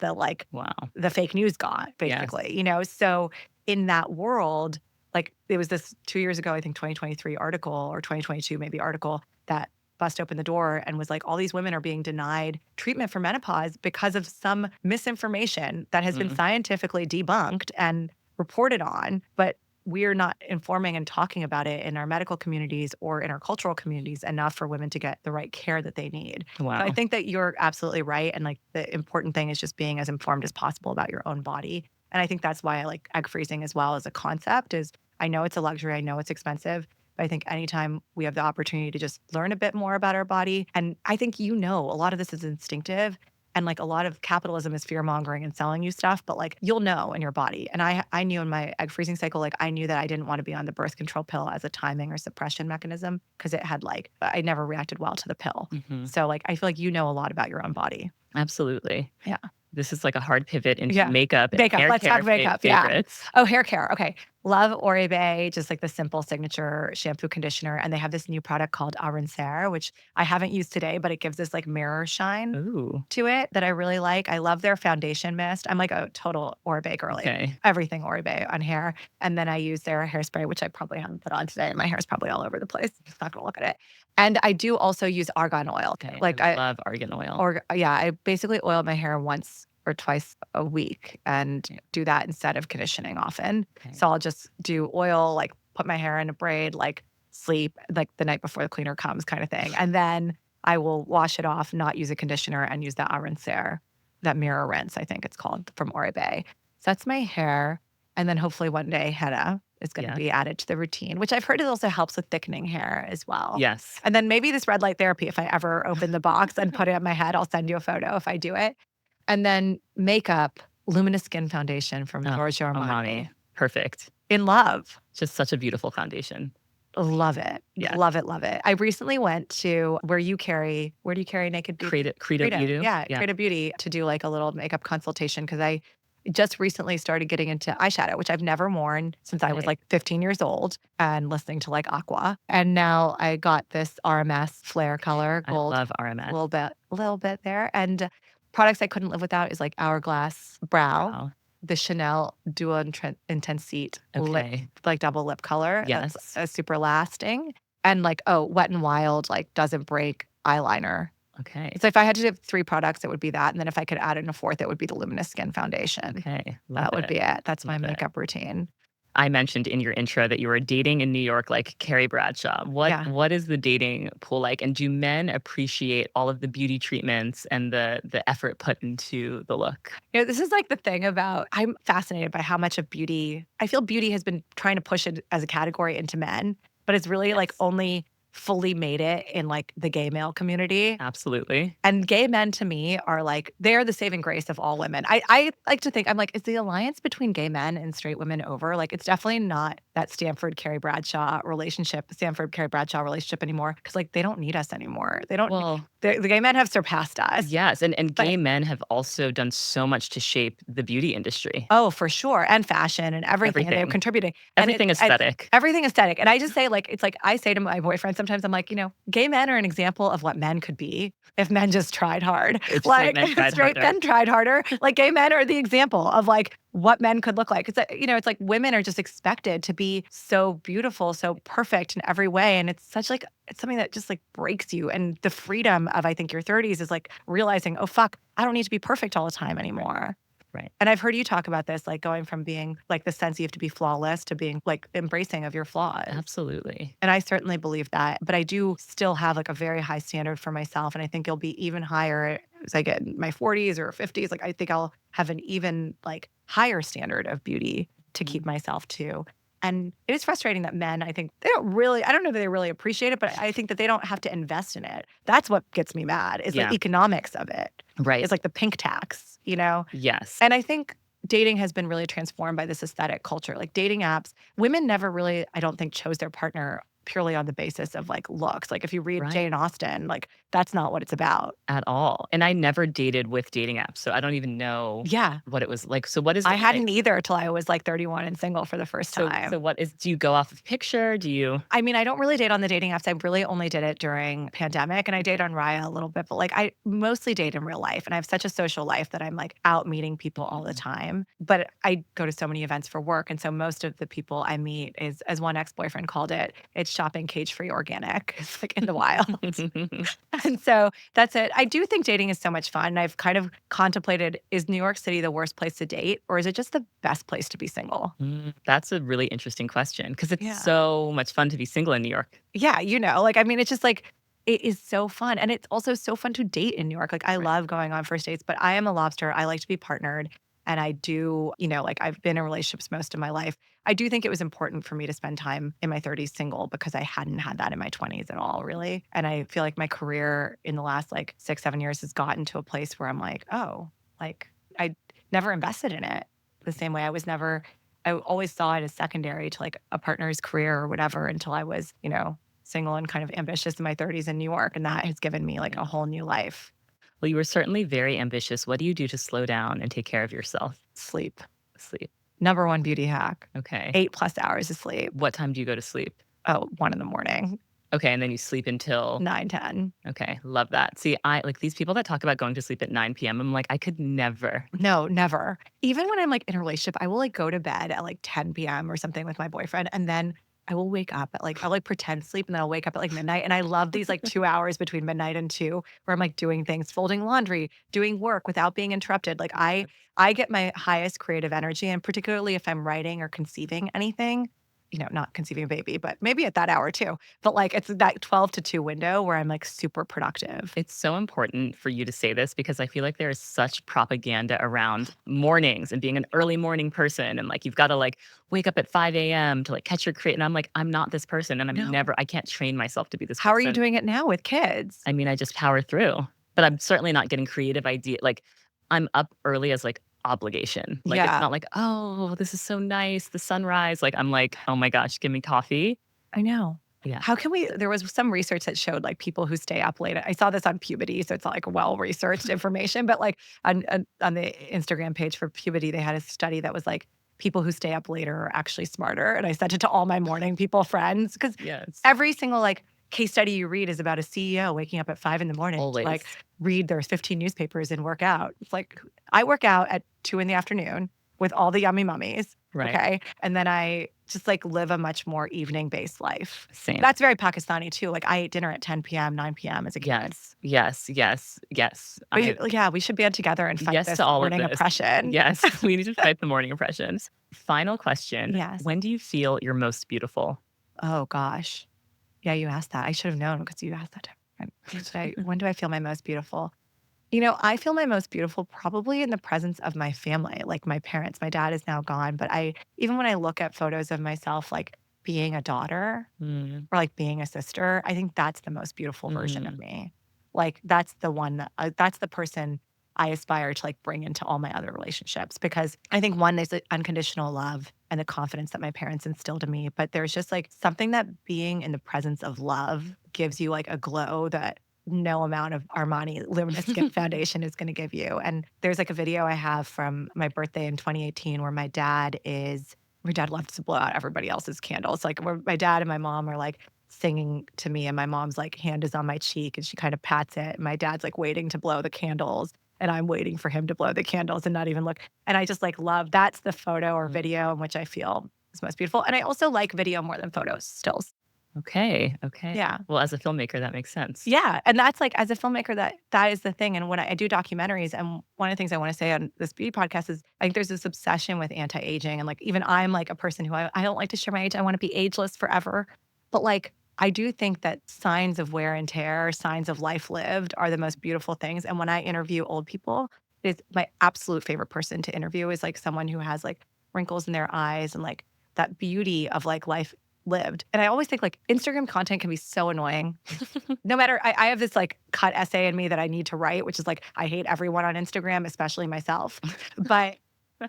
[SPEAKER 1] Wow.
[SPEAKER 2] the fake news got,
[SPEAKER 1] Yes.
[SPEAKER 2] basically, you know? So in that world, like it was this 2 years ago, I think 2023 article or 2022 maybe article that bust open the door and was like, all these women are being denied treatment for menopause because of some misinformation that has been
[SPEAKER 1] Mm.
[SPEAKER 2] scientifically debunked and reported on, but we're not informing and talking about it in our medical communities or in our cultural communities enough for women to get the right care that they need. So I
[SPEAKER 1] Wow.
[SPEAKER 2] think that you're absolutely right. And like the important thing is just being as informed as possible about your own body. And I think that's why I like egg freezing as well as a concept is I know it's a luxury, I know it's expensive. But I think anytime we have the opportunity to just learn a bit more about our body, and I think a lot of this is instinctive. And like a lot of capitalism is fear mongering and selling you stuff, but like you'll know in your body. And I knew in my egg freezing cycle, like I knew that I didn't want to be on the birth control pill as a timing or suppression mechanism because it had like, I never reacted well to the pill.
[SPEAKER 1] Mhm.
[SPEAKER 2] So like I feel like you know a lot about your own body.
[SPEAKER 1] Absolutely.
[SPEAKER 2] Yeah.
[SPEAKER 1] This is like a hard pivot into
[SPEAKER 2] Yeah.
[SPEAKER 1] makeup and
[SPEAKER 2] Makeup.
[SPEAKER 1] hair
[SPEAKER 2] Let's talk
[SPEAKER 1] care
[SPEAKER 2] makeup. Yeah.
[SPEAKER 1] favorites.
[SPEAKER 2] Oh, hair care. Okay. Love Oribe, just like the simple signature shampoo conditioner. And they have this new product called Arancer, which I haven't used today, but it gives this like mirror shine
[SPEAKER 1] Ooh,
[SPEAKER 2] to it that I really like. I love their foundation mist. I'm like a total Oribe girly.
[SPEAKER 1] okay.
[SPEAKER 2] Everything Oribe on hair. And then I use their hairspray, which I probably haven't put on today. My hair is probably all over the place. Just not gonna look at it. And I do also use argan oil.
[SPEAKER 1] Okay,
[SPEAKER 2] Like
[SPEAKER 1] I love argan oil.
[SPEAKER 2] or yeah, I basically oil my hair once or twice a week and
[SPEAKER 1] Yeah.
[SPEAKER 2] do that instead of conditioning often.
[SPEAKER 1] Okay.
[SPEAKER 2] So I'll just do oil, like put my hair in a braid, like sleep like the night before the cleaner comes kind of thing. And then I will wash it off, not use a conditioner and use that Arancer, that mirror rinse, I think it's called from Oribe. So that's my hair. And then hopefully one day henna is going to
[SPEAKER 1] Yeah.
[SPEAKER 2] be added to the routine, which I've heard it also helps with thickening hair as well.
[SPEAKER 1] Yes.
[SPEAKER 2] And then maybe this red light therapy, if I ever open the box and put it on my head, I'll send you a photo if I do it. And then makeup, Luminous Skin Foundation from
[SPEAKER 1] Oh,
[SPEAKER 2] Giorgio Armani.
[SPEAKER 1] Armani. Perfect.
[SPEAKER 2] In love.
[SPEAKER 1] Just such a beautiful foundation.
[SPEAKER 2] Love it.
[SPEAKER 1] Yeah.
[SPEAKER 2] Love it. Love it. I recently went to where do you carry Naked Beauty?
[SPEAKER 1] Credo Beauty.
[SPEAKER 2] Yeah, Credo Beauty to do like a little makeup consultation because I just recently started getting into eyeshadow, which I've never worn since I was
[SPEAKER 1] Okay.
[SPEAKER 2] like 15 years old and listening to like Aqua. And now I got this RMS Flare color,
[SPEAKER 1] I
[SPEAKER 2] gold,
[SPEAKER 1] love
[SPEAKER 2] a
[SPEAKER 1] RMS.
[SPEAKER 2] little bit there. And products I couldn't live without is like Hourglass Brow,
[SPEAKER 1] Wow.
[SPEAKER 2] the Chanel Duo Intensite lip,
[SPEAKER 1] Okay.
[SPEAKER 2] like double lip color.
[SPEAKER 1] Yes.
[SPEAKER 2] That's super lasting. And like, Wet n Wild, like doesn't break eyeliner.
[SPEAKER 1] Okay.
[SPEAKER 2] So if I had to do 3 products, it would be that. And then if I could add in a 4th, it would be the Luminous Skin Foundation.
[SPEAKER 1] Okay. Love
[SPEAKER 2] That would
[SPEAKER 1] it.
[SPEAKER 2] be it. That's my
[SPEAKER 1] Love it.
[SPEAKER 2] makeup routine.
[SPEAKER 1] I mentioned in your intro that you were dating in New York like Carrie Bradshaw.
[SPEAKER 2] Yeah.
[SPEAKER 1] What is the dating pool like? And do men appreciate all of the beauty treatments and the effort put into the look?
[SPEAKER 2] You know, this is like the thing about I'm fascinated by how much of beauty I feel beauty has been trying to push it as a category into men, but it's really like
[SPEAKER 1] Yes.
[SPEAKER 2] only fully made it in like the gay male community.
[SPEAKER 1] Absolutely.
[SPEAKER 2] And gay men to me are like, they're the saving grace of all women. I like to think, I'm like, is the alliance between gay men and straight women over? Like, it's definitely not that Stanford Carrie Bradshaw relationship anymore. Cause like, they don't need us anymore. They don't,
[SPEAKER 1] Well,
[SPEAKER 2] the gay men have surpassed us.
[SPEAKER 1] yes. And
[SPEAKER 2] But
[SPEAKER 1] gay men have also done so much to shape the beauty industry.
[SPEAKER 2] oh, for sure. And fashion and everything. And they're
[SPEAKER 1] Everything.
[SPEAKER 2] contributing.
[SPEAKER 1] Everything aesthetic.
[SPEAKER 2] Everything aesthetic. And I just say, like, it's like I say to my boyfriend sometimes, I'm like, you know, gay men are an example of what men could be if men just tried hard.
[SPEAKER 1] If
[SPEAKER 2] Like
[SPEAKER 1] straight men tried
[SPEAKER 2] straight
[SPEAKER 1] harder.
[SPEAKER 2] men tried harder. Like gay men are the example of like what men could look like. It's you know, it's like women are just expected to be so beautiful, so perfect in every way. And it's such like it's something that just like breaks you. And the freedom of I think your 30s is like realizing, oh fuck, I don't need to be perfect all the time anymore.
[SPEAKER 1] Right.
[SPEAKER 2] And I've heard you talk about this, like going from being like the sense you have to be flawless to being like embracing of your flaws.
[SPEAKER 1] Absolutely.
[SPEAKER 2] And I certainly believe that. But I do still have like a very high standard for myself. And I think it'll be even higher as I get in my 40s or 50s, like I think I'll have an even like higher standard of beauty to keep myself to. And it is frustrating that men, I think they don't really, I don't know that they really appreciate it, but I think that they don't have to invest in it. That's what gets me mad is like
[SPEAKER 1] Yeah.
[SPEAKER 2] economics of it.
[SPEAKER 1] Right.
[SPEAKER 2] It's like the pink tax, you know?
[SPEAKER 1] Yes.
[SPEAKER 2] And I think dating has been really transformed by this aesthetic culture. Like dating apps, women never really, I don't think, chose their partner purely on the basis of like looks. Like if you read
[SPEAKER 1] Right.
[SPEAKER 2] Jane Austen, like that's not what it's about.
[SPEAKER 1] At all. And I never dated with dating apps, so I don't even know
[SPEAKER 2] Yeah.
[SPEAKER 1] what it was like. So what is
[SPEAKER 2] I
[SPEAKER 1] it like?
[SPEAKER 2] hadn't either till I was like 31 and single for the first
[SPEAKER 1] So
[SPEAKER 2] time.
[SPEAKER 1] what is do you go off of picture? Do you
[SPEAKER 2] I mean, I don't really date on the dating apps. I really only did it during pandemic and I date on Raya a little bit, but like I mostly date in real life and I have such a social life that I'm like out meeting people all the time. But I go to so many events for work. And so most of the people I meet is, as one ex-boyfriend called it, it's shopping cage-free organic. It's like in the wild. And so that's it. I do think dating is so much fun. I've kind of contemplated, is New York City the worst place to date or is it just the best place to be single?
[SPEAKER 1] That's a really interesting question because it's
[SPEAKER 2] Yeah.
[SPEAKER 1] so much fun to be single in New York.
[SPEAKER 2] Yeah, you know, like, I mean, it's just like, it is so fun. And it's also so fun to date in New York. Like, I
[SPEAKER 1] Right.
[SPEAKER 2] love going on first dates, but I am a lobster. I like to be partnered. And I do, you know, like I've been in relationships most of my life. I do think it was important for me to spend time in my 30s single because I hadn't had that in my 20s at all, really. And I feel like my career in the last like 6, 7 years has gotten to a place where I'm like, oh, like I never invested in it the same way. I always saw it as secondary to like a partner's career or whatever until I was, you know, single and kind of ambitious in my 30s in New York. And that has given me like
[SPEAKER 1] Yeah.
[SPEAKER 2] a whole new life.
[SPEAKER 1] Well, you were certainly very ambitious. What do you do to slow down and take care of yourself?
[SPEAKER 2] Sleep.
[SPEAKER 1] Sleep.
[SPEAKER 2] Number one beauty hack.
[SPEAKER 1] Okay.
[SPEAKER 2] 8+ hours of sleep.
[SPEAKER 1] What time do you go to sleep?
[SPEAKER 2] Oh, 1 in the morning,
[SPEAKER 1] Okay, and then you sleep until
[SPEAKER 2] 9, 10.
[SPEAKER 1] okay, love that. See, I like these people that talk about going to sleep at 9 PM. I'm like, I could never.
[SPEAKER 2] No, never. Even when I'm like in a relationship, I will like go to bed at like 10 p.m. or something with my boyfriend. And then I will wake up at like, I'll like pretend sleep and then I'll wake up at like midnight. And I love these like 2 hours between midnight and 2 where I'm like doing things, folding laundry, doing work without being interrupted. Like I get my highest creative energy. And particularly if I'm writing or conceiving anything, you know, not conceiving a baby, but maybe at that hour too. But like it's that 12 to 2 window where I'm like super productive.
[SPEAKER 1] It's so important for you to say this because I feel like there is such propaganda around mornings and being an early morning person. And like, you've got to like wake up at 5 a.m. to like catch your create. And I'm like, I'm not this person. And
[SPEAKER 2] No.
[SPEAKER 1] I can't train myself to be this
[SPEAKER 2] How are you
[SPEAKER 1] person.
[SPEAKER 2] doing it now with kids?
[SPEAKER 1] I mean, I just power through, but I'm certainly not getting creative idea. Like, I'm up early as like obligation. Like, it's
[SPEAKER 2] Yeah,
[SPEAKER 1] not like, oh, this is so nice, the sunrise. Like, I'm like, oh my gosh, give me coffee.
[SPEAKER 2] I know.
[SPEAKER 1] Yeah.
[SPEAKER 2] How can we there was some research that showed, like, people who stay up late I saw this on puberty, so it's not, like, well-researched information, but, like, on the Instagram page for puberty, they had a study that was, like, people who stay up later are actually smarter, and I sent it to all my morning people friends because
[SPEAKER 1] Yes.
[SPEAKER 2] every single, like, case study you read is about a CEO waking up at 5 in the morning to,
[SPEAKER 1] Always.
[SPEAKER 2] like, read their 15 newspapers and work out. It's like, I work out at 2 in the afternoon with all the yummy mummies,
[SPEAKER 1] Right.
[SPEAKER 2] okay? And then I just, like, live a much more evening-based life.
[SPEAKER 1] Same.
[SPEAKER 2] That's very Pakistani too. Like I ate dinner at 10 p.m., 9 p.m. as a kid.
[SPEAKER 1] Yes. Yes. Yes. Yes.
[SPEAKER 2] Yeah, we should band together and fight
[SPEAKER 1] Yes
[SPEAKER 2] this
[SPEAKER 1] to all of
[SPEAKER 2] morning
[SPEAKER 1] this.
[SPEAKER 2] oppression.
[SPEAKER 1] Yes. We need to fight the morning oppressions. Final question.
[SPEAKER 2] Yes.
[SPEAKER 1] When do you feel your most beautiful?
[SPEAKER 2] Oh gosh. Yeah, you asked that. I should have known because you asked that time. When do I feel my most beautiful? You know, I feel my most beautiful probably in the presence of my family, like my parents. My dad is now gone, but even when I look at photos of myself, like being a daughter
[SPEAKER 1] Mm,
[SPEAKER 2] or like being a sister, I think that's the most beautiful version of
[SPEAKER 1] mm,
[SPEAKER 2] me. Like that's the one that's the person I aspire to like bring into all my other relationships because I think one, there's the unconditional love and the confidence that my parents instilled in me, but there's just like something that being in the presence of love gives you like a glow that no amount of Armani Luminous Skin Foundation is going to give you. And there's like a video I have from my birthday in 2018 where my dad loves to blow out everybody else's candles. Like where my dad and my mom are like singing to me and my mom's like hand is on my cheek and she kind of pats it. And my dad's like waiting to blow the candles and I'm waiting for him to blow the candles and not even look. And I just like love that's the photo or
[SPEAKER 1] mm.
[SPEAKER 2] video in which I feel is most beautiful. And I also like video more than photos, stills.
[SPEAKER 1] Okay. Okay.
[SPEAKER 2] Yeah.
[SPEAKER 1] Well, as a filmmaker, that makes sense.
[SPEAKER 2] Yeah, and that's like as a filmmaker, that is the thing. And when I do documentaries, and one of the things I want to say on this beauty podcast is I think there's this obsession with anti-aging, and like even I'm like a person who I don't like to share my age. I want to be ageless forever, but like I do think that signs of wear and tear, signs of life lived are the most beautiful things. And when I interview old people, it's my absolute favorite person to interview is like someone who has like wrinkles in their eyes and like that beauty of like life lived. And I always think like Instagram content can be so annoying. No matter, I have this like cut essay in me that I need to write, which is like, I hate everyone on Instagram, especially myself. But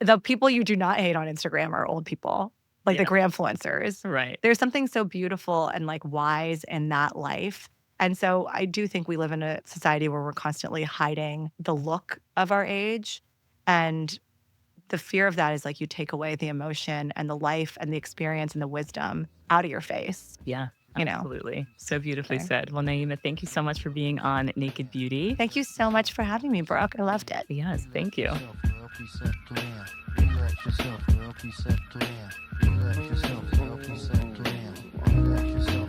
[SPEAKER 2] the people you do not hate on Instagram are old people, like the
[SPEAKER 1] Yeah.
[SPEAKER 2] grandfluencers.
[SPEAKER 1] Right.
[SPEAKER 2] There's something so beautiful and like wise in that life. And so I do think we live in a society where we're constantly hiding the look of our age. And the fear of that is like you take away the emotion and the life and the experience and the wisdom out of your face,
[SPEAKER 1] Yeah,
[SPEAKER 2] you know?
[SPEAKER 1] absolutely. So beautifully
[SPEAKER 2] Okay.
[SPEAKER 1] said. Well, Naeema, thank you so much for being on Naked Beauty.
[SPEAKER 2] Thank you so much for having me, Brooke. I loved it.
[SPEAKER 1] Yes, thank you.
[SPEAKER 3] Relax yourself, girl. Keep set clear. Relax yourself, girl. Keep set clear. Relax yourself.